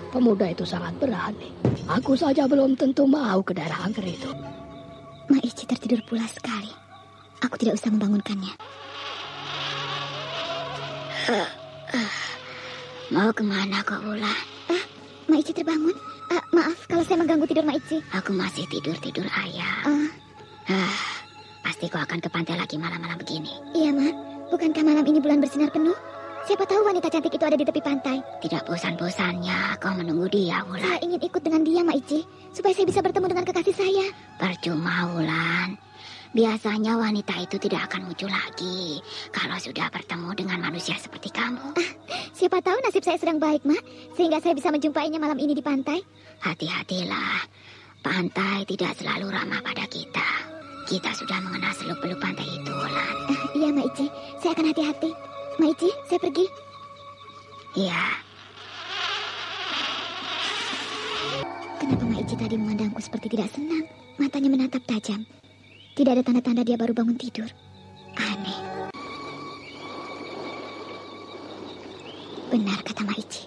Pemuda itu sangat berani. Aku saja belum tentu mau ke daerah angker itu. Ma Ici tertidur pula sekali. Aku tidak usah membangunkannya. Mau kemana kau, Wulan? Ma Ici terbangun. Maaf kalau saya mengganggu tidur Ma Ici. Aku masih tidur ayam. Pasti kau akan ke pantai lagi malam-malam begini. Iya, Ma. Bukankah malam ini bulan bersinar penuh? Siapa tahu wanita cantik itu ada di tepi pantai. Tidak bosan-bosannya kau menunggu dia, Wulan. Saya ingin ikut dengan dia, Ma Ici, supaya saya bisa bertemu dengan kekasih saya. Percuma, Wulan. Biasanya wanita itu tidak akan muncul lagi kalau sudah bertemu dengan manusia seperti kamu. Siapa tahu nasib saya sedang baik, Ma, sehingga saya bisa menjumpainya malam ini di pantai. Hati-hatilah. Pantai tidak selalu ramah pada kita. Kita sudah mengenal seluk-beluk pantai itu, Wulan. Iya, Ma Ici. Saya akan hati-hati. Ma Ici, saya pergi. Iya. Kenapa Ma Ici tadi memandangku seperti tidak senang? Matanya menatap tajam. Tidak ada tanda-tanda dia baru bangun tidur. Aneh. Benar kata Ma Ici.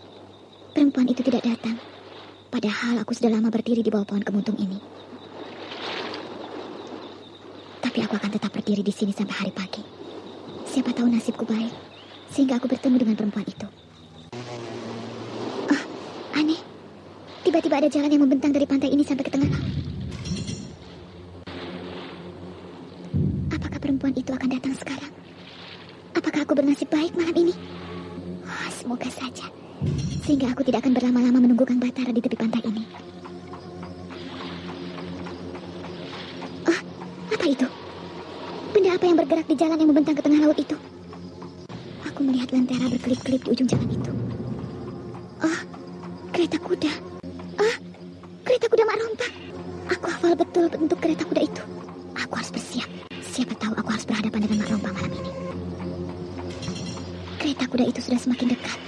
Perempuan itu tidak datang. Padahal aku sudah lama berdiri di bawah pohon kemuntung ini. Tapi aku akan tetap berdiri di sini sampai hari pagi. Siapa tahu nasibku baik, sehingga aku bertemu dengan perempuan itu. Aneh. Tiba-tiba ada jalan yang membentang dari pantai ini sampai ke tengah laut. Apakah perempuan itu akan datang sekarang? Apakah aku bernasib baik malam ini? Semoga saja. Sehingga aku tidak akan berlama-lama menunggu Kang Batara di tepi pantai ini. Apa itu? Benda apa yang bergerak di jalan yang membentang ke tengah laut itu? Aku melihat lentera berkelip-kelip di ujung jalan itu. Kereta kuda. Kereta kuda Marompang. Aku hafal betul bentuk kereta kuda itu. Aku harus bersiap. Siapa tahu aku harus berhadapan dengan Marompang malam ini. Kereta kuda itu sudah semakin dekat.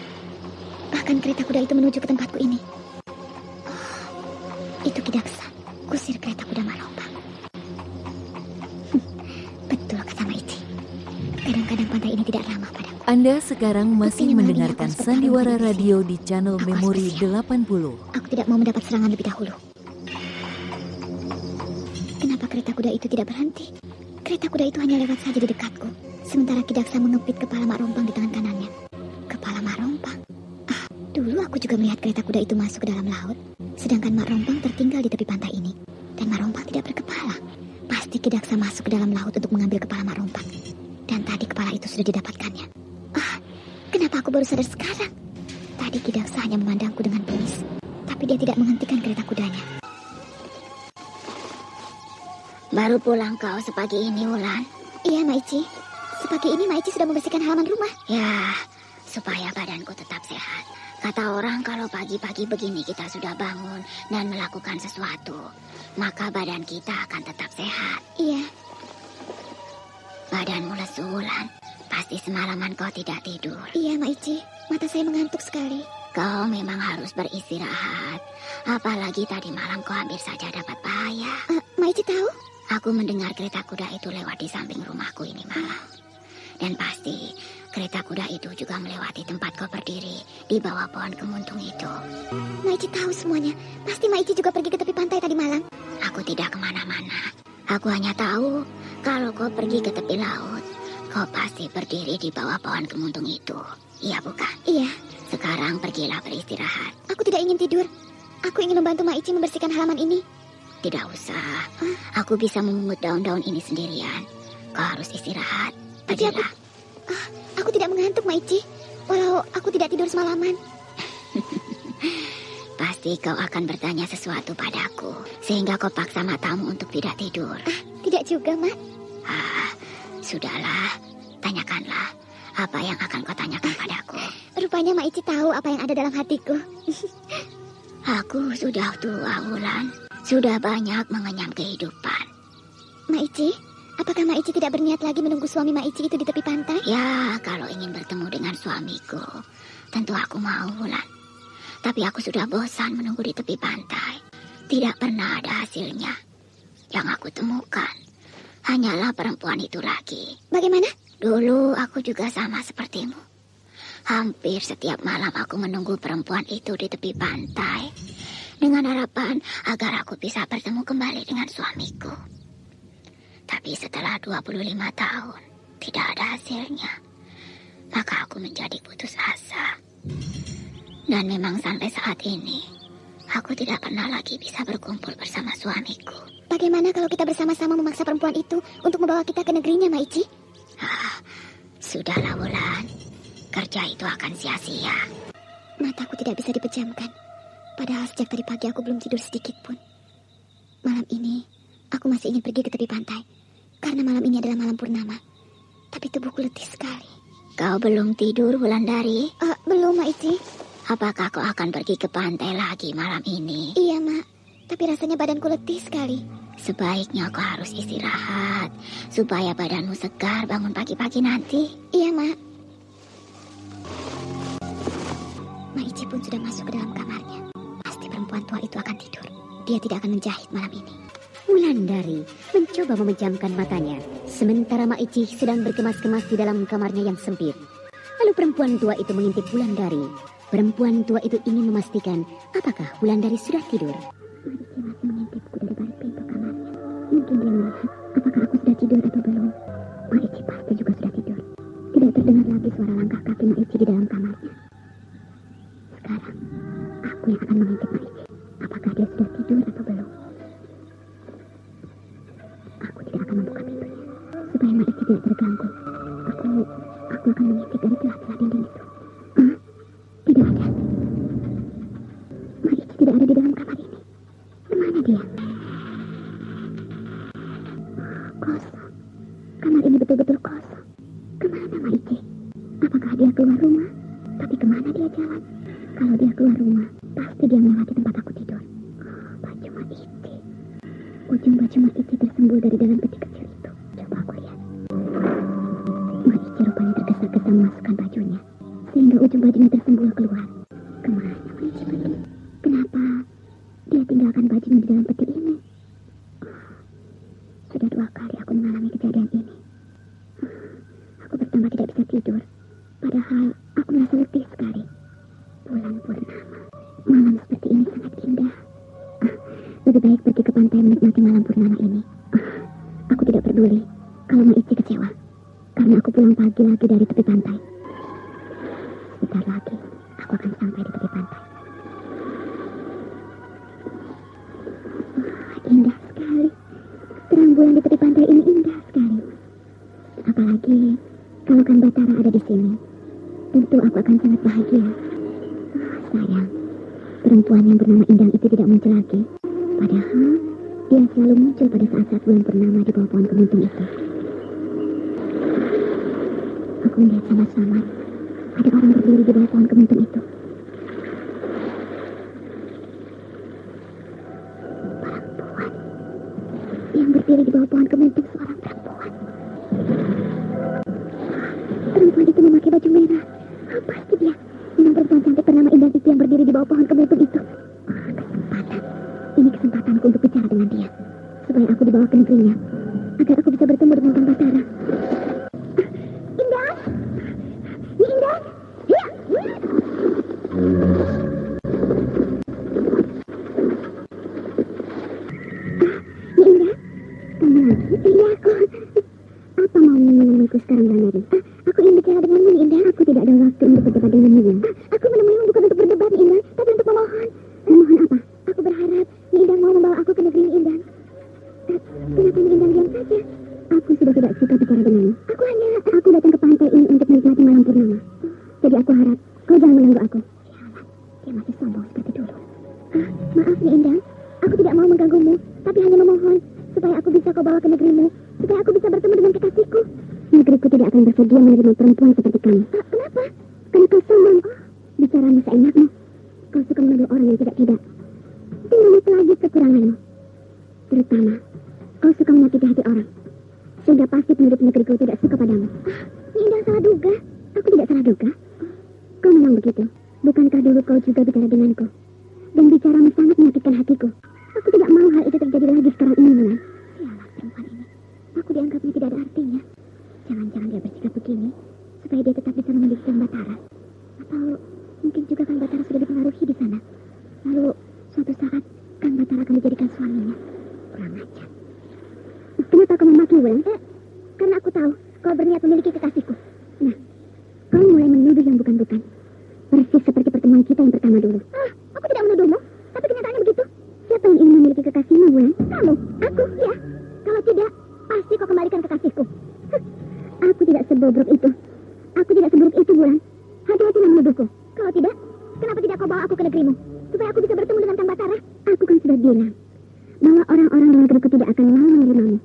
Bahkan kereta kuda itu menuju ke tempatku ini. Itu Ki Daksa. Kadang-kadang pantai ini tidak ramah padaku. Anda sekarang masih mendengarkan Sandiwara Radio di channel Memori 80. Aku tidak mau mendapat serangan lebih dahulu. Kenapa kereta kuda itu tidak berhenti? Kereta kuda itu hanya lewat saja di dekatku. Sementara Kidaksa mengepit kepala Mak Rompang di tangan kanannya. Kepala Mak Rompang? Dulu aku juga melihat kereta kuda itu masuk ke dalam laut. Sedangkan Mak Rompang tertinggal di tepi pantai ini. Dan Mak Rompang tidak berkepala. Pasti Kidaksa masuk ke dalam laut untuk mengambil kepala Mak Rompang. Dan tadi kepala itu sudah didapatkannya. Kenapa aku baru sadar sekarang? Tadi Kidaksa hanya memandangku dengan bengis. Tapi dia tidak menghentikan kereta kudanya. Baru pulang kau sepagi ini, Wulan? Iya, Maici. Sepagi ini Maici sudah membersihkan halaman rumah. Ya, supaya badanku tetap sehat. Kata orang kalau pagi-pagi begini kita sudah bangun dan melakukan sesuatu, maka badan kita akan tetap sehat. Iya. Badanmu lesu, Wulan. Pasti semalaman kau tidak tidur. Iya, Maici. Mata saya mengantuk sekali. Kau memang harus beristirahat. Apalagi tadi malam kau hampir saja dapat bahaya. Maici tahu? Aku mendengar kereta kuda itu lewat di samping rumahku ini malam. Dan pasti kereta kuda itu juga melewati tempat kau berdiri di bawah pohon kemuntung itu. Maici tahu semuanya. Pasti Maici juga pergi ke tepi pantai tadi malam. Aku tidak kemana-mana. Aku hanya tahu kalau kau pergi ke tepi laut, kau pasti berdiri di bawah pohon kemuntung itu. Iya bukan? Iya. Sekarang pergilah beristirahat. Aku tidak ingin tidur. Aku ingin membantu Maici membersihkan halaman ini. Tidak usah. Aku bisa memungut daun-daun ini sendirian. Kau harus istirahat. Pergilah. Aku tidak mengantuk, Maici. Walau aku tidak tidur semalaman. Pasti kau akan bertanya sesuatu padaku, sehingga kau paksa matamu untuk tidak tidur. Tidak juga, Mak. Sudahlah. Tanyakanlah. Apa yang akan kau tanyakan padaku? Rupanya Maici tahu apa yang ada dalam hatiku. Aku sudah tua, Wulan. Sudah banyak mengenyam kehidupan. Maici, apakah Maici tidak berniat lagi menunggu suami Maici itu di tepi pantai? Ya, kalau ingin bertemu dengan suamiku, tentu aku mau, Wulan. Tapi aku sudah bosan menunggu di tepi pantai. Tidak pernah ada hasilnya. Yang aku temukan hanyalah perempuan itu lagi. Bagaimana? Dulu aku juga sama sepertimu. Hampir setiap malam aku menunggu perempuan itu di tepi pantai dengan harapan agar aku bisa bertemu kembali dengan suamiku. Tapi setelah 25 tahun tidak ada hasilnya, maka aku menjadi putus asa. Dan memang sampai saat ini aku tidak pernah lagi bisa berkumpul bersama suamiku. Bagaimana kalau kita bersama-sama memaksa perempuan itu untuk membawa kita ke negerinya, Maici? Sudahlah, Wulan. Kerja itu akan sia-sia. Mataku tidak bisa dipejamkan. Padahal sejak tadi pagi aku belum tidur sedikit pun. Malam ini aku masih ingin pergi ke tepi pantai. Karena malam ini adalah malam purnama. Tapi tubuhku letih sekali. Kau belum tidur, Wulandari? Belum, Maici. Apakah kau akan pergi ke pantai lagi malam ini? Iya, Mak. Tapi rasanya badanku letih sekali. Sebaiknya kau harus istirahat supaya badanmu segar bangun pagi-pagi nanti. Iya, Mak. Maici pun sudah masuk ke dalam kamarnya. Pasti perempuan tua itu akan tidur. Dia tidak akan menjahit malam ini. Wulandari mencoba memejamkan matanya, sementara Maici sedang berkemas-kemas di dalam kamarnya yang sempit. Lalu perempuan tua itu mengintip Wulandari. Perempuan tua itu ingin memastikan apakah Wulandari sudah tidur. Maici masih mengintipku dari balik pintu kamarnya. Mungkin dia melihat apakah aku sudah tidur atau belum. Maici pasti juga sudah tidur. Tidak terdengar lagi suara langkah kaki Maici di dalam kamarnya. Sekarang, aku yang akan mengintip Maici. Apakah dia sudah tidur atau belum? Aku tidak akan membuka pintunya, supaya Maici tidak terganggu. Aku akan mengintip dari celah-celah dinding itu. Tidak ada. Maici tidak ada di dalam kamar ini. Kemana dia? Kosong. Kamar ini betul-betul kosong. Kemana Maici? Apakah dia keluar rumah? Tapi kemana dia jalan? Kalau dia keluar rumah, pasti dia melewati tempat aku tidur. Baju Maici. Ujung baju Maici tersembul dari dalam peti kecil itu. Coba aku lihat. Maici rupanya tergesa-gesa memasukkan bajunya, sehingga ujung bajunya tersembul keluar. Kemana Maici pergi? Kenapa dia tinggalkan bajunya di dalam peti ini? Sudah 2 kali aku mengalami kejadian ini. Aku tidak bisa tidur. Padahal aku merasa letih sekali. Bulan purnama. Malam seperti ini sangat indah. Lebih baik pergi ke pantai menikmati malam purnama ini. Aku tidak peduli kalau Maici kecewa. Karena aku pulang pagi lagi dari tepi pantai. Sebentar lagi aku akan sampai di tepi pantai. Indah sekali. Terang bulan di tepi pantai ini indah sekali. Apalagi kalau Kang Batara ada di sini. Tentu aku akan sangat bahagia. Sayang, perempuan yang bernama Indang itu tidak muncul lagi. Padahal dia selalu muncul pada saat-saat bulan purnama di bawah pohon kemuntung itu. Aku melihat samar-samar ada orang berdiri di bawah pohon kemuntung itu. Perempuan yang berdiri di bawah pohon kemuntung, seorang perempuan. Perempuan itu memakai baju merah. Pasti dia. Memang perempuan cantik bernama Indang itu yang berdiri di bawah pohon kemuntung itu. Kesempatan. Ini kesempatanku untuk bicara dengan dia. Supaya aku dibawa ke negerinya. Agar aku bisa bertemu dengan Kang Batara. Indang! Ni Indang! Ya! Ni Indang? Kamu lagi? Iya aku. Apa mau menemuiku sekarang, Bang? Aku ingin bicara denganmu, Indang. Aku tidak ada waktu untuk berdebat denganmu, Indang. Aku menemuimu bukan untuk berdebat, Indang, tapi untuk memohon. Memohon apa? Aku berharap Indang mau membawa aku ke negeri Indang. Kenapa Indang diam saja? Aku sudah tidak suka bicara denganmu. Aku datang ke pantai ini untuk menikmati malam purnama. Jadi aku harap kau jangan mengganggu aku. Dia masih sombong seperti dulu. Maaf nih Indang, aku tidak mau mengganggumu, tapi hanya memohon supaya aku bisa kau bawa ke negerimu, supaya aku bisa bertemu dengan kekasihku. Negeriku tidak akan bersedia menerima perempuan seperti kamu. Kenapa? Karena kau sombong. Bicaramu seenakmu. Kau suka menuduh orang yang tidak-tidak. Tinggal itu lagi kekuranganmu. Terutama, kau suka menyakiti hati orang. Sehingga pasti penduduk negeriku tidak suka padamu. Indah salah duga. Aku tidak salah duga. Kau memang begitu. Bukankah dulu kau juga bicara denganku? Dan bicaramu sangat menyakitkan hatiku. Aku tidak mau hal itu terjadi lagi sekarang ini, Mulan. Sialah perempuan ini. Aku dianggapnya tidak ada artinya. Jangan-jangan dia bersikap begini supaya dia tetap bisa memiliki Kang Batara. Atau mungkin juga Kang Batara sudah dipengaruhi di sana. Lalu suatu saat Kang Batara akan dijadikan suaminya. Kurang ajar. Kenapa kau memaki, Wulan? Karena aku tahu kau berniat memiliki kekasihku. Nah, kau mulai menuduh yang bukan-bukan. Persis seperti pertemuan kita yang pertama dulu. Aku tidak menuduhmu, tapi kenyataannya begitu. Siapa yang ingin memiliki kekasihmu, Wulan? Kamu? Aku? Ya. Kalau tidak, pasti kau kembalikan kekasihku. Aku tidak sebobrok itu. Aku tidak seburuk itu, Wulan. Hati-hati menuduhku. Kalau tidak, kenapa tidak kau bawa aku ke negerimu? Supaya aku bisa bertemu dengan Kang Batara. Aku kan sudah bilang bahwa orang-orang di negeriku tidak akan mau menerimamu.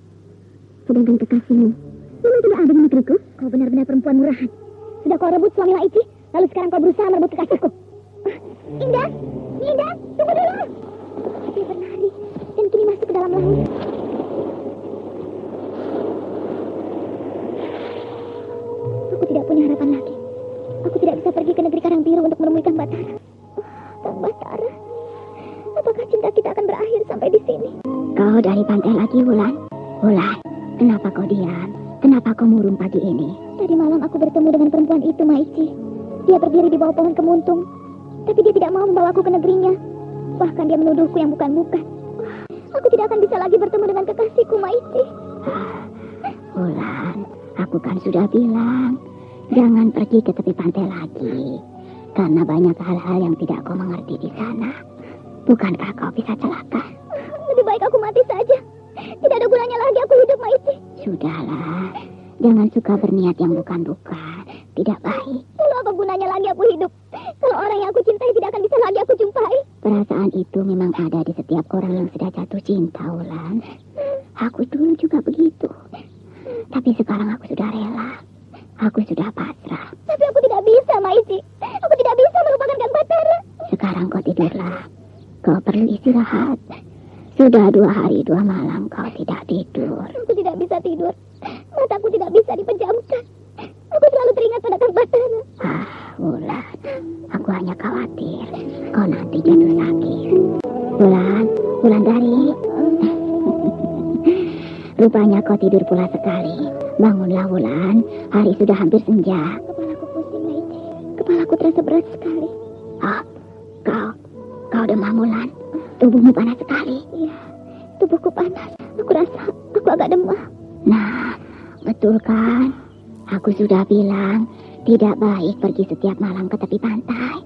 Sedangkan kekasihmu memang tidak ada di negeriku. Kau benar-benar perempuan murahan. Sudah kau rebut suami Maici, lalu sekarang kau berusaha merebut kekasihku. Indah, Indah, tunggu dulu. Dia berlari dan kini masuk ke dalam laut. Aku tidak punya harapan lagi. Aku tidak bisa pergi ke negeri Karangbiru untuk menemui Kang Batara. Kang Batara, apakah cinta kita akan berakhir sampai di sini? Kau dari pantai lagi, Wulan? Wulan, kenapa kau diam? Kenapa kau murung pagi ini? Tadi malam aku bertemu dengan perempuan itu, Maici. Dia berdiri di bawah pohon kemuntung. Tapi dia tidak mau membawaku ke negerinya. Bahkan dia menuduhku yang bukan-bukan. Aku tidak akan bisa lagi bertemu dengan kekasihku, Maici. Wulan, aku kan sudah bilang, jangan pergi ke tepi pantai lagi. Karena banyak hal-hal yang tidak kau mengerti di sana. Bukankah kau bisa celaka? Lebih baik aku mati saja. Tidak ada gunanya lagi aku hidup, Maici. Sudahlah, jangan suka berniat yang bukan-bukan. Tidak baik. Lalu apa gunanya lagi aku hidup? Kalau orang yang aku cintai tidak akan bisa lagi aku jumpai. Perasaan itu memang ada di setiap orang yang sudah jatuh cinta, Wulan. Aku dulu juga begitu. Tapi sekarang aku sudah rela. Aku sudah pasrah. Tapi aku tidak bisa, Maici. Aku tidak bisa melupakan Kang Batara. Sekarang kau tidurlah. Kau perlu istirahat. Sudah 2 hari 2 malam kau tidak tidur. Aku tidak bisa tidur. Mataku tidak bisa dipejamkan. Aku selalu teringat pada Kang Batara. Wulan, aku hanya khawatir kau nanti jatuh sakit. Wulan dari. Rupanya kau tidur pula sekali. bangunlah Wulan, hari sudah hampir senja. Kepalaku pusing, Maiji. Kepalaku terasa berat sekali. Oh, kau demam Wulan. Tubuhmu panas sekali. Iya, tubuhku panas. Aku rasa aku agak demam. Nah, betul kan? Aku sudah bilang tidak baik pergi setiap malam ke tepi pantai.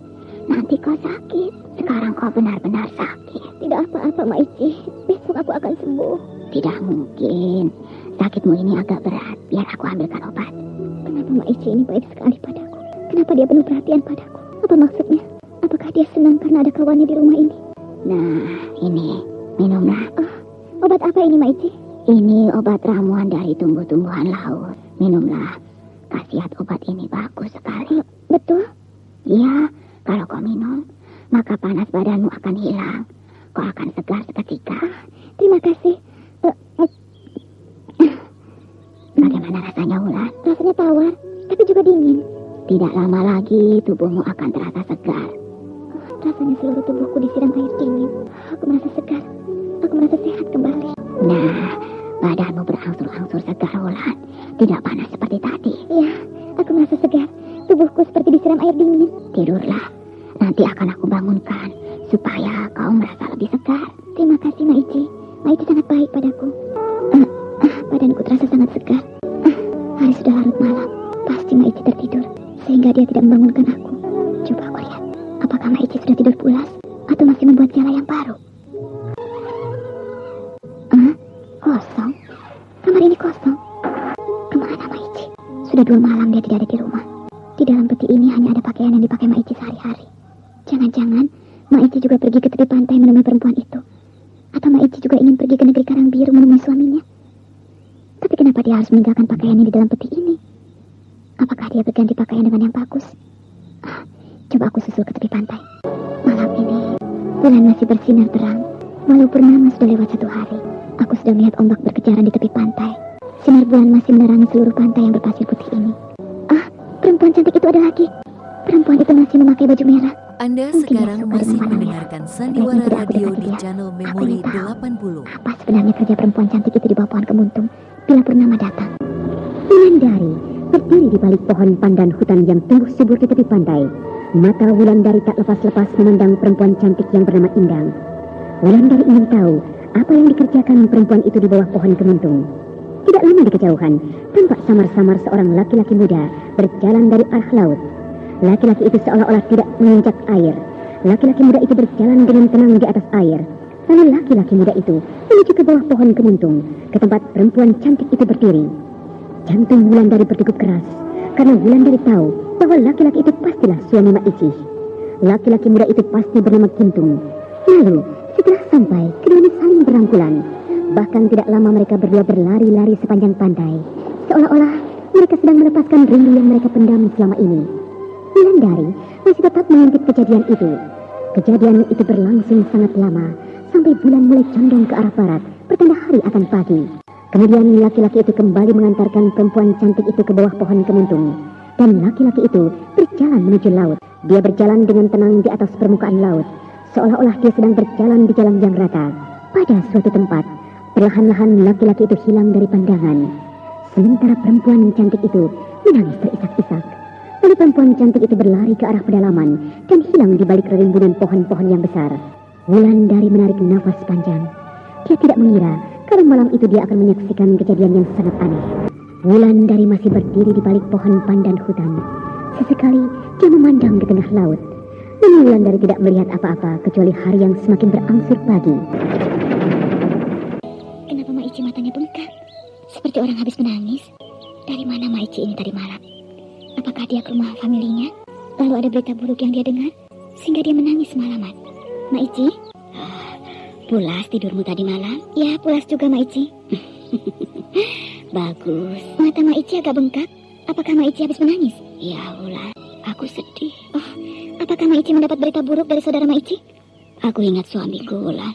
Nanti kau sakit. Sekarang kau benar-benar sakit. Tidak apa-apa, Maiji. Besok aku akan sembuh. Tidak mungkin. Sakitmu ini agak berat. Biar aku ambilkan obat. Kenapa Maiji ini baik sekali padaku? Kenapa dia penuh perhatian padaku? Apa maksudnya? Apakah dia senang karena ada kawannya di rumah ini? Nah, ini. Minumlah. Oh, obat apa ini, Maiji? Ini obat ramuan dari tumbuh-tumbuhan laut. Minumlah. Khasiat obat ini bagus sekali. Betul? Iya. Kalau kau minum, maka panas badanmu akan hilang. Kau akan segar seketika. Terima kasih. Bagaimana rasanya, Wulan? Rasanya tawar, tapi juga dingin. Tidak lama lagi tubuhmu akan terasa segar. Rasanya seluruh tubuhku disiram air dingin. Aku merasa segar. Aku merasa sehat kembali. Nah, badanmu berangsur-angsur segar, Wulan. Tidak panas seperti tadi. Iya, aku merasa segar. Tubuhku seperti disiram air dingin. Tidurlah. Nanti akan aku bangunkan supaya kau merasa lebih segar. Terima kasih, Maiji. Maiji sangat baik padaku. Badanku terasa sangat segar. Hari sudah larut malam. Pasti Maiji tertidur sehingga dia tidak membangunkan aku. Coba aku lihat. Apakah Maiji sudah tidur pulas atau masih membuat jala yang baru? Kosong. Kamar ini kosong. Kemana Maiji? Sudah 2 malam dia tidak ada di rumah. Di dalam peti ini hanya ada pakaian yang dipakai Maiji sehari-hari. Jangan-jangan Maiji juga pergi ke tepi pantai menemui perempuan itu. Atau Maiji juga ingin pergi ke negeri Karang Biru menemui suaminya. Tapi kenapa dia harus meninggalkan pakaiannya di dalam peti ini? Apakah dia berganti pakaian dengan yang bagus? Coba aku susul ke tepi pantai. Malam ini bulan masih bersinar terang. Walau purnama sudah lewat 1 hari. Aku sudah melihat ombak berkejaran di tepi pantai. Sinar bulan masih menerangi seluruh pantai yang berpasir putih ini. Perempuan cantik itu ada lagi. Perempuan itu masih memakai baju merah. Anda sekarang masih mendengarkan Sandiwara Radio di channel Memori 80. Apa sebenarnya kerja perempuan cantik itu di bawah pohon kemuntung bila purnama datang? Wulandari berdiri di balik pohon pandan hutan yang tumbuh subur di tepi pantai. Mata Wulandari tak lepas-lepas memandang perempuan cantik yang bernama Indang. Wulandari ingin tahu apa yang dikerjakan perempuan itu di bawah pohon kemuntung. Tidak lama di kejauhan, tampak samar-samar seorang laki-laki muda berjalan dari arah laut. Laki-laki itu seolah-olah tidak menginjak air. Laki-laki muda itu berjalan dengan tenang di atas air. Lalu laki-laki muda itu menuju ke bawah pohon kemuntung, ke tempat perempuan cantik itu berdiri. Jantung Wulandari berdegup keras, karena Wulandari tahu bahwa laki-laki itu pastilah suami Mak Icih. Laki-laki muda itu pasti bernama Kintung. Lalu, setelah sampai, keduanya saling berangkulan. Bahkan tidak lama mereka berdua berlari-lari sepanjang pantai, seolah-olah mereka sedang melepaskan rindu yang mereka pendam selama ini. Wulandari masih tetap mengintip kejadian itu. Kejadian itu berlangsung sangat lama, sampai bulan mulai condong ke arah barat, pertanda hari akan pagi. Kemudian laki-laki itu kembali mengantarkan perempuan cantik itu ke bawah pohon kemuntung. Dan laki-laki itu berjalan menuju laut. Dia berjalan dengan tenang di atas permukaan laut, seolah-olah dia sedang berjalan di jalan yang rata. Pada suatu tempat, perlahan-lahan laki-laki itu hilang dari pandangan. Sementara perempuan cantik itu menangis terisak-isak. Lalu perempuan cantik itu berlari ke arah pedalaman dan hilang di balik rimbunan pohon-pohon yang besar. Wulandari menarik nafas panjang. Dia tidak mengira kalau malam itu dia akan menyaksikan kejadian yang sangat aneh. Wulandari masih berdiri di balik pohon pandan hutan. Sesekali dia memandang ke tengah laut. Namun Wulandari tidak melihat apa-apa kecuali hari yang semakin berangsur pagi. Kenapa Mak Icih matanya bengkak? Seperti orang habis menangis. Dari mana Mak Icih ini tadi malam? Apakah dia ke rumah familinya? Lalu ada berita buruk yang dia dengar sehingga dia menangis semalaman. Mak Icih? Pulas tidurmu tadi malam? Ya, pulas juga Mak Icih. Bagus. Mata Mak Icih agak bengkak. Apakah Mak Icih habis menangis? Ya, Wulan. Aku sedih. Oh, apakah Mak Icih mendapat berita buruk dari saudara Mak Icih? Aku ingat suamiku, Wulan.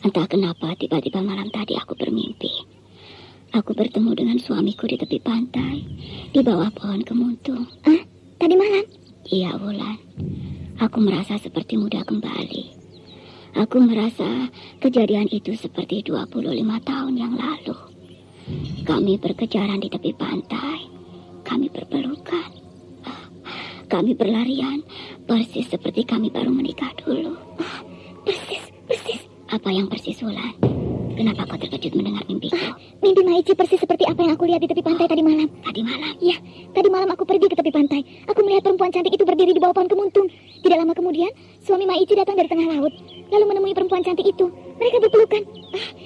Entah kenapa tiba-tiba malam tadi aku bermimpi. Aku bertemu dengan suamiku di tepi pantai, di bawah pohon kemuntung. Tadi malam? Iya, Wulan. Aku merasa seperti muda kembali. Aku merasa kejadian itu seperti 25 tahun yang lalu. Kami berkejaran di tepi pantai. Kami berpelukan. Kami berlarian, persis seperti kami baru menikah dulu. Persis. Apa yang persis, Wulan? Kenapa kau terkejut mendengar mimpiku? Mimpi Maici persis seperti apa yang aku lihat di tepi pantai tadi malam. Tadi malam? Ya, tadi malam aku pergi ke tepi pantai. Aku melihat perempuan cantik itu berdiri di bawah pohon kemuntung. Tidak lama kemudian, suami Maici datang dari tengah laut, lalu menemui perempuan cantik itu. Mereka berpelukan,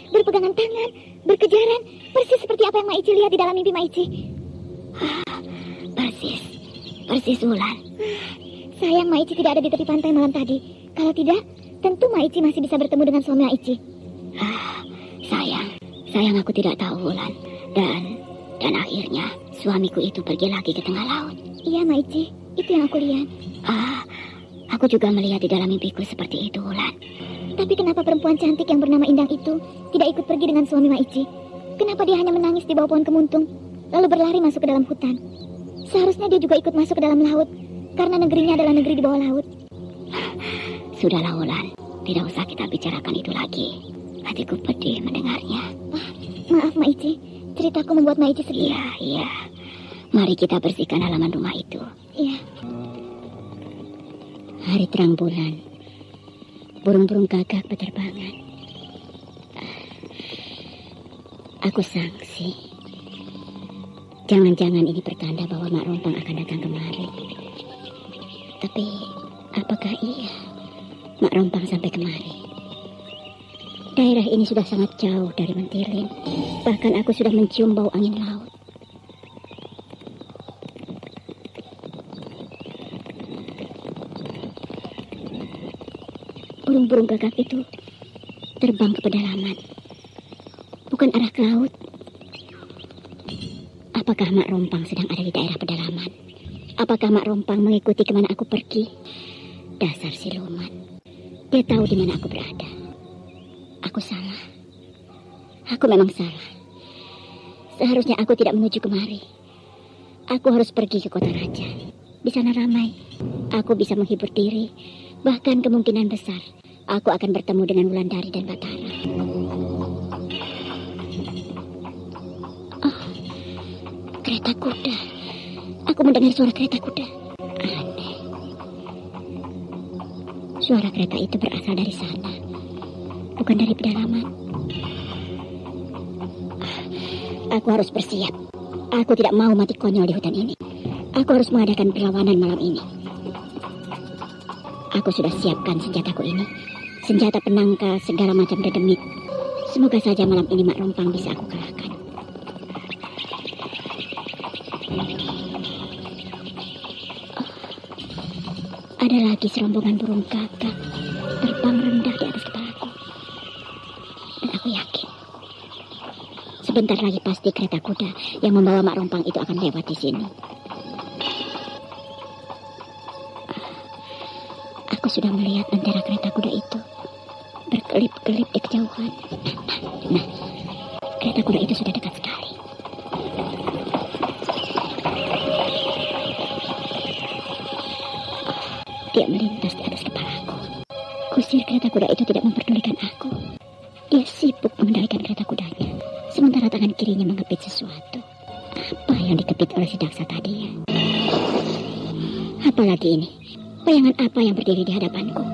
berpegangan tangan, berkejaran, persis seperti apa yang Maici lihat di dalam mimpi Maici. Persis, Wulan. Sayang Maici tidak ada di tepi pantai malam tadi. Kalau tidak, tentu Maici masih bisa bertemu dengan suami Maici. Sayang aku tidak tahu, Wulan. Dan akhirnya suamiku itu pergi lagi ke tengah laut. Iya, Maici, itu yang aku lihat. Aku juga melihat di dalam mimpiku seperti itu, Wulan. Tapi kenapa perempuan cantik yang bernama Indang itu tidak ikut pergi dengan suami Maici? Kenapa dia hanya menangis di bawah pohon kemuntung, lalu berlari masuk ke dalam hutan? Seharusnya dia juga ikut masuk ke dalam laut, karena negerinya adalah negeri di bawah laut. Sudahlah, Wulan. Tidak usah kita bicarakan itu lagi. Hatiku pedih mendengarnya. Maaf, Maici. Ceritaku membuat Maici sedih. Iya. Mari kita bersihkan halaman rumah itu. Iya. Hari terang bulan. Burung-burung gagak berterbangan. Aku sangsi. Jangan-jangan ini pertanda bahwa Mak Rompang akan datang kemari. Tapi apakah iya Mak Rompang sampai kemari? Daerah ini sudah sangat jauh dari Mentilin. Bahkan aku sudah mencium bau angin laut. Burung-burung gagak itu terbang ke pedalaman. Bukan arah ke laut. Apakah Mak Rompang sedang ada di daerah pedalaman? Apakah Mak Rompang mengikuti kemana aku pergi? Dasar siluman. Dia tahu di mana aku berada. Aku salah. Aku memang salah. Seharusnya aku tidak menuju kemari. Aku harus pergi ke kota raja. Di sana ramai. Aku bisa menghibur diri. Bahkan kemungkinan besar aku akan bertemu dengan Wulandari dan Batara. Oh, kereta kuda. Aku mendengar suara kereta kuda. Aneh. Suara kereta itu berasal dari sana. Bukan dari pedalaman. Aku harus bersiap. Aku tidak mau mati konyol di hutan ini. Aku harus mengadakan perlawanan malam ini. Aku sudah siapkan senjataku ini. Senjata penangkal segala macam dedemit. Semoga saja malam ini Mak Rompang bisa aku kalahkan. Ada lagi serombongan burung gagak terbang rendah di atas kepalaku. Dan aku yakin sebentar lagi pasti kereta kuda yang membawa Mak Rompang itu akan lewat di sini. Aku sudah melihat lentera kereta kuda itu berkelip-kelip di kejauhan. Nah, kereta kuda itu sudah dekat sekali. Dia melintas di atas kepalaku. Kusir kereta kuda itu tidak memperdulikan aku. Dia sibuk mengendalikan kereta kudanya, sementara tangan kirinya mengepit sesuatu. Apa yang dikepit oleh si Daksa tadi ya? Apalagi ini? Bayangan apa yang berdiri di hadapanku?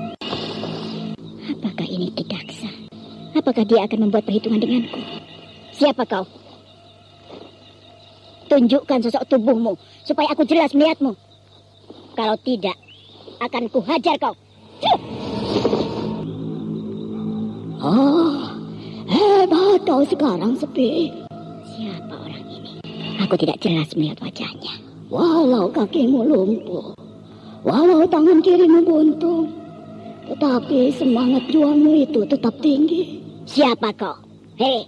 Apakah ini Ki Daksa? Apakah dia akan membuat perhitungan denganku? Siapa kau? Tunjukkan sosok tubuhmu supaya aku jelas melihatmu. Kalau tidak, akan kuhajar kau. Oh, hebat kau sekarang, Sepi. Siapa orang ini? Aku tidak jelas melihat wajahnya. Walau kakimu lumpuh, walau tangan kirimu buntung, tetapi semangat juangmu itu tetap tinggi. Siapa kau? Hei,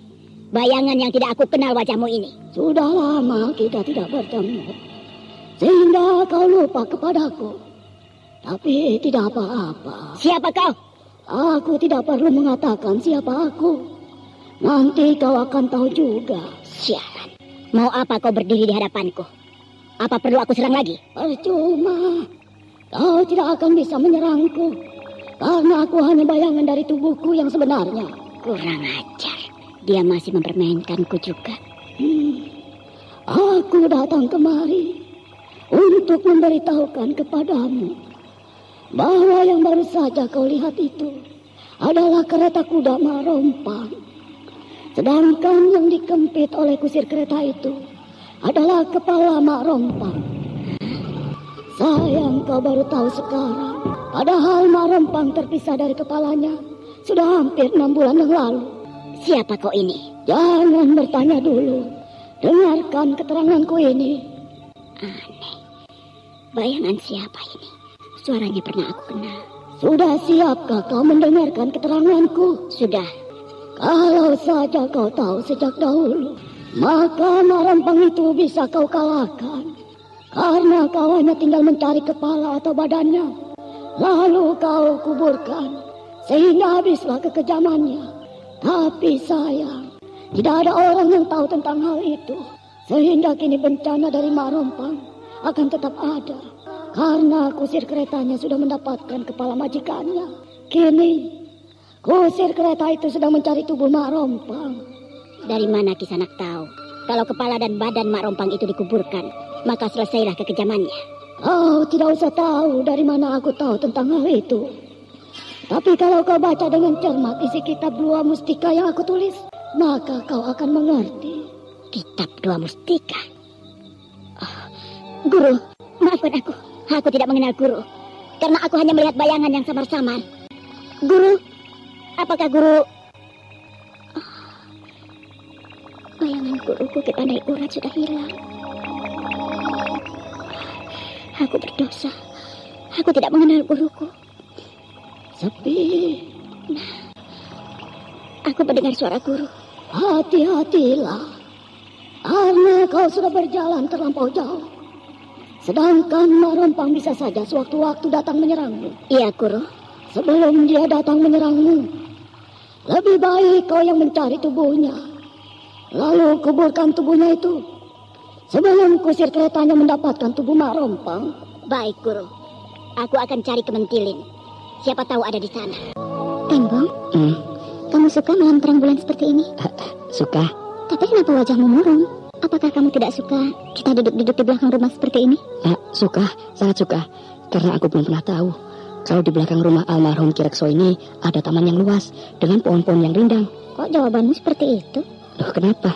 bayangan yang tidak aku kenal wajahmu ini. Sudah lama kita tidak bertemu, sehingga kau lupa kepadaku. Tapi tidak apa-apa. Siapa kau? Aku tidak perlu mengatakan siapa aku. Nanti kau akan tahu juga. Sialan. Mau apa kau berdiri di hadapanku? Apa perlu aku serang lagi? Percuma. Kau tidak akan bisa menyerangku. Karena aku hanya bayangan dari tubuhku yang sebenarnya. Kurang ajar. Dia masih mempermainkanku juga. Aku datang kemari untuk memberitahukan kepadamu bahwa yang baru saja kau lihat itu adalah kereta kuda Mak Rompang. Sedangkan yang dikempit oleh kusir kereta itu adalah kepala Mak Rompang. Sayang kau baru tahu sekarang, padahal Mak Rompang terpisah dari kepalanya sudah hampir 6 bulan yang lalu. Siapa kau ini? Jangan bertanya dulu. Dengarkan keteranganku ini. Aneh. Bayangan siapa ini? Suaranya pernah aku kenal. Sudah siapkah kau mendengarkan keteranganku? Sudah. Kalau saja kau tahu sejak dahulu, maka Mak Rompang itu bisa kau kalahkan. Karena kau hanya tinggal mencari kepala atau badannya, lalu kau kuburkan, sehingga habislah kekejamannya. Tapi sayang, tidak ada orang yang tahu tentang hal itu. Sehingga kini bencana dari Mak Rompang akan tetap ada. Karena kusir keretanya sudah mendapatkan kepala majikannya. Kini, kusir kereta itu sedang mencari tubuh Mak Rompang. Dari mana Kisanak tahu? Kalau kepala dan badan Mak Rompang itu dikuburkan, maka selesailah kekejamannya. Kau tidak usah tahu dari mana aku tahu tentang hal itu. Tapi kalau kau baca dengan cermat isi kitab Dua Mustika yang aku tulis, maka kau akan mengerti. Kitab Dua Mustika? Oh, Guru, maafkan aku. Aku tidak mengenal Guru. Karena aku hanya melihat bayangan yang samar-samar. Guru, apakah Guru... Oh, bayangan guruku ke Pandai Urat sudah hilang. Aku berdosa. Aku tidak mengenal guruku. Sepi. Nah, aku mendengar suara guru. Hati-hatilah. Karena kau sudah berjalan terlampau jauh. Sedangkan Mak Rompang bisa saja sewaktu-waktu datang menyerangmu. Iya, Guru. Sebelum dia datang menyerangmu, lebih baik kau yang mencari tubuhnya. Lalu kuburkan tubuhnya itu sebelum kusir keretanya mendapatkan tubuh Mak Rompang. Baik, Guru. Aku akan cari Kementilin. Siapa tahu ada di sana. Tembong, kamu suka malam terang bulan seperti ini? Suka. Tapi kenapa wajahmu murung? Apakah kamu tidak suka kita duduk-duduk di belakang rumah seperti ini? Suka, sangat suka. Karena aku belum pernah tahu kalau di belakang rumah almarhum Kirekso ini ada taman yang luas dengan pohon-pohon yang rindang. Kok jawabanmu seperti itu? Loh, kenapa?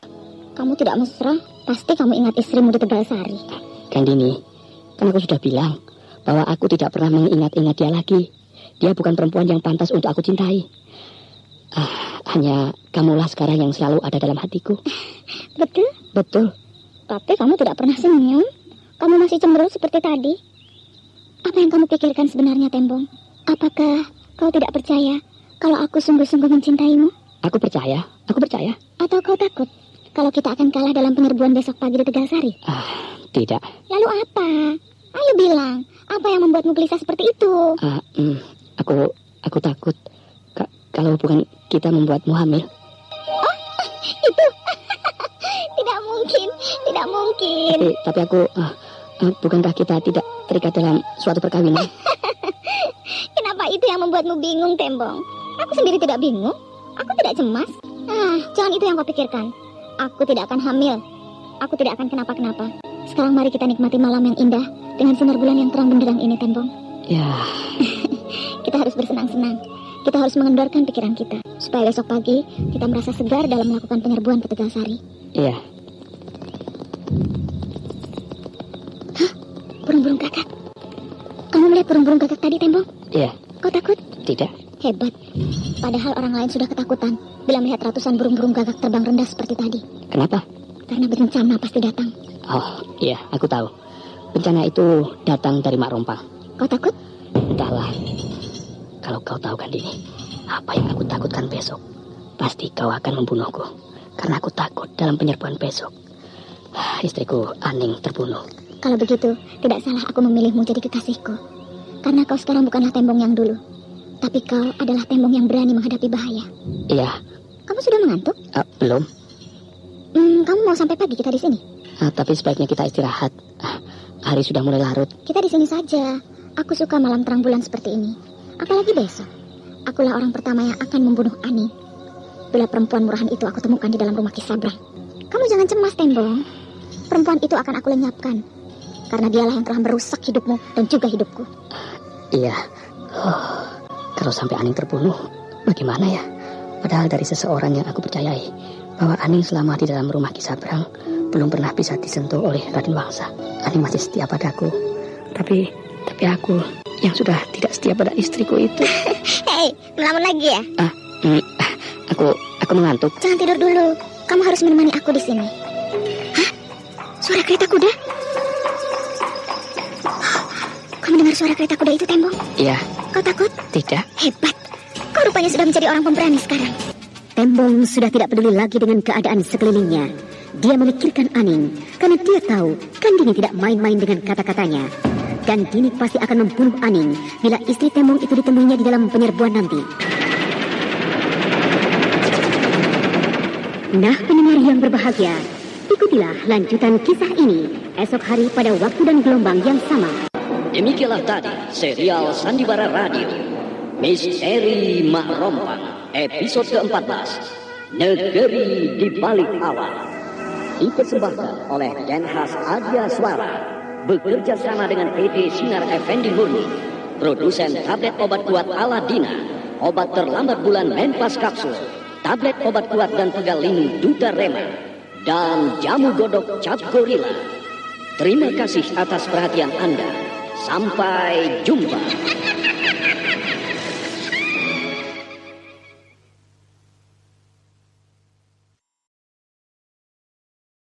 Kamu tidak mesra? Pasti kamu ingat istrimu di Tegalsari. Kandini, kan aku sudah bilang bahwa aku tidak pernah mengingat-ingat dia lagi. Dia bukan perempuan yang pantas untuk aku cintai. Hanya kamulah sekarang yang selalu ada dalam hatiku. Betul? Betul. Tapi kamu tidak pernah senyum. Kamu masih cemberut seperti tadi. Apa yang kamu pikirkan sebenarnya, Tembong? Apakah kau tidak percaya kalau aku sungguh-sungguh mencintaimu? Aku percaya. Atau kau takut kalau kita akan kalah dalam penyerbuan besok pagi di Tegalsari? Tidak. Lalu apa? Ayo bilang, apa yang membuatmu gelisah seperti itu? Aku takut kalau bukan kita membuatmu hamil. Oh, itu tidak mungkin. Tapi aku, bukankah kita tidak terikat dalam suatu perkawinan? Kenapa itu yang membuatmu bingung, Tembong? Aku sendiri tidak bingung. Aku tidak cemas. Jangan itu yang kau pikirkan. Aku tidak akan hamil. Aku tidak akan kenapa-kenapa. Sekarang mari kita nikmati malam yang indah dengan sinar bulan yang terang benderang ini, Tembong. Ya. Kita harus bersenang-senang. Kita harus mengendorkan pikiran kita supaya besok pagi kita merasa segar dalam melakukan penyerbuan ke Tegalsari. Iya. Hah? Burung-burung gagak. Kamu melihat burung-burung gagak tadi, Tembong? Iya. Kau takut? Tidak. Hebat. Padahal orang lain sudah ketakutan bila melihat ratusan burung-burung gagak terbang rendah seperti tadi. Kenapa? Karena bencana pasti datang. Oh, iya, aku tahu. Bencana itu datang dari Mak Rompang. Kau takut? Entahlah. Kalau kau tahu, Kandini, apa yang aku takutkan besok, pasti kau akan membunuhku. Karena aku takut dalam penyerbuan besok istriku Aning terbunuh. Kalau begitu, tidak salah aku memilihmu jadi kekasihku. Karena kau sekarang bukanlah Tembong yang dulu, tapi kau adalah Tembong yang berani menghadapi bahaya. Iya. Kamu sudah mengantuk? Belum. Kamu mau sampai pagi kita di sini? Tapi sebaiknya kita istirahat. Hari sudah mulai larut. Kita di sini saja. Aku suka malam terang bulan seperti ini. Apalagi besok. Akulah orang pertama yang akan membunuh Ani. Bila perempuan murahan itu aku temukan di dalam rumah Kisabrang. Kamu jangan cemas, Tembong. perempuan itu akan aku lenyapkan. Karena dialah yang telah merusak hidupmu dan juga hidupku. Iya. Kalau sampai Aning terbunuh, bagaimana ya? Padahal dari seseorang yang aku percayai, bahwa Aning selama di dalam rumah Ki Sabrang belum pernah bisa disentuh oleh Raden Wangsa. Aning masih setia padaku. Tapi aku yang sudah tidak setia pada istriku itu. Hei, melamun lagi ya? Aku mengantuk. Jangan tidur dulu. Kamu harus menemani aku di sini. Hah? Suara kereta kuda? Kamu dengar suara kereta kuda itu, Tembong? Iya. Kau takut? Tidak. Hebat. Kau rupanya sudah menjadi orang pemberani sekarang. Tembong sudah tidak peduli lagi dengan keadaan sekelilingnya. Dia memikirkan Aning, karena dia tahu Kandini tidak main-main dengan kata-katanya. Dan Dini pasti akan membunuh Aning bila istri Tembong itu ditemuinya di dalam penyerbuan nanti. Nah, pendengar yang berbahagia, ikutilah lanjutan kisah ini esok hari pada waktu dan gelombang yang sama. Demikianlah tadi serial Sandiwara Radio Misteri Mak Rompang episode ke-14 Negeri di Balik Awan, dipersembahkan oleh Denhas Adia Suara bekerja sama dengan PT Sinar Effendi Murni, produsen tablet obat kuat Aladina, obat terlambat bulan Menpas Kapsul, tablet obat kuat dan pegal linu Duta Rema, dan jamu godok Cap Gorilla. Terima kasih atas perhatian Anda. Sampai jumpa.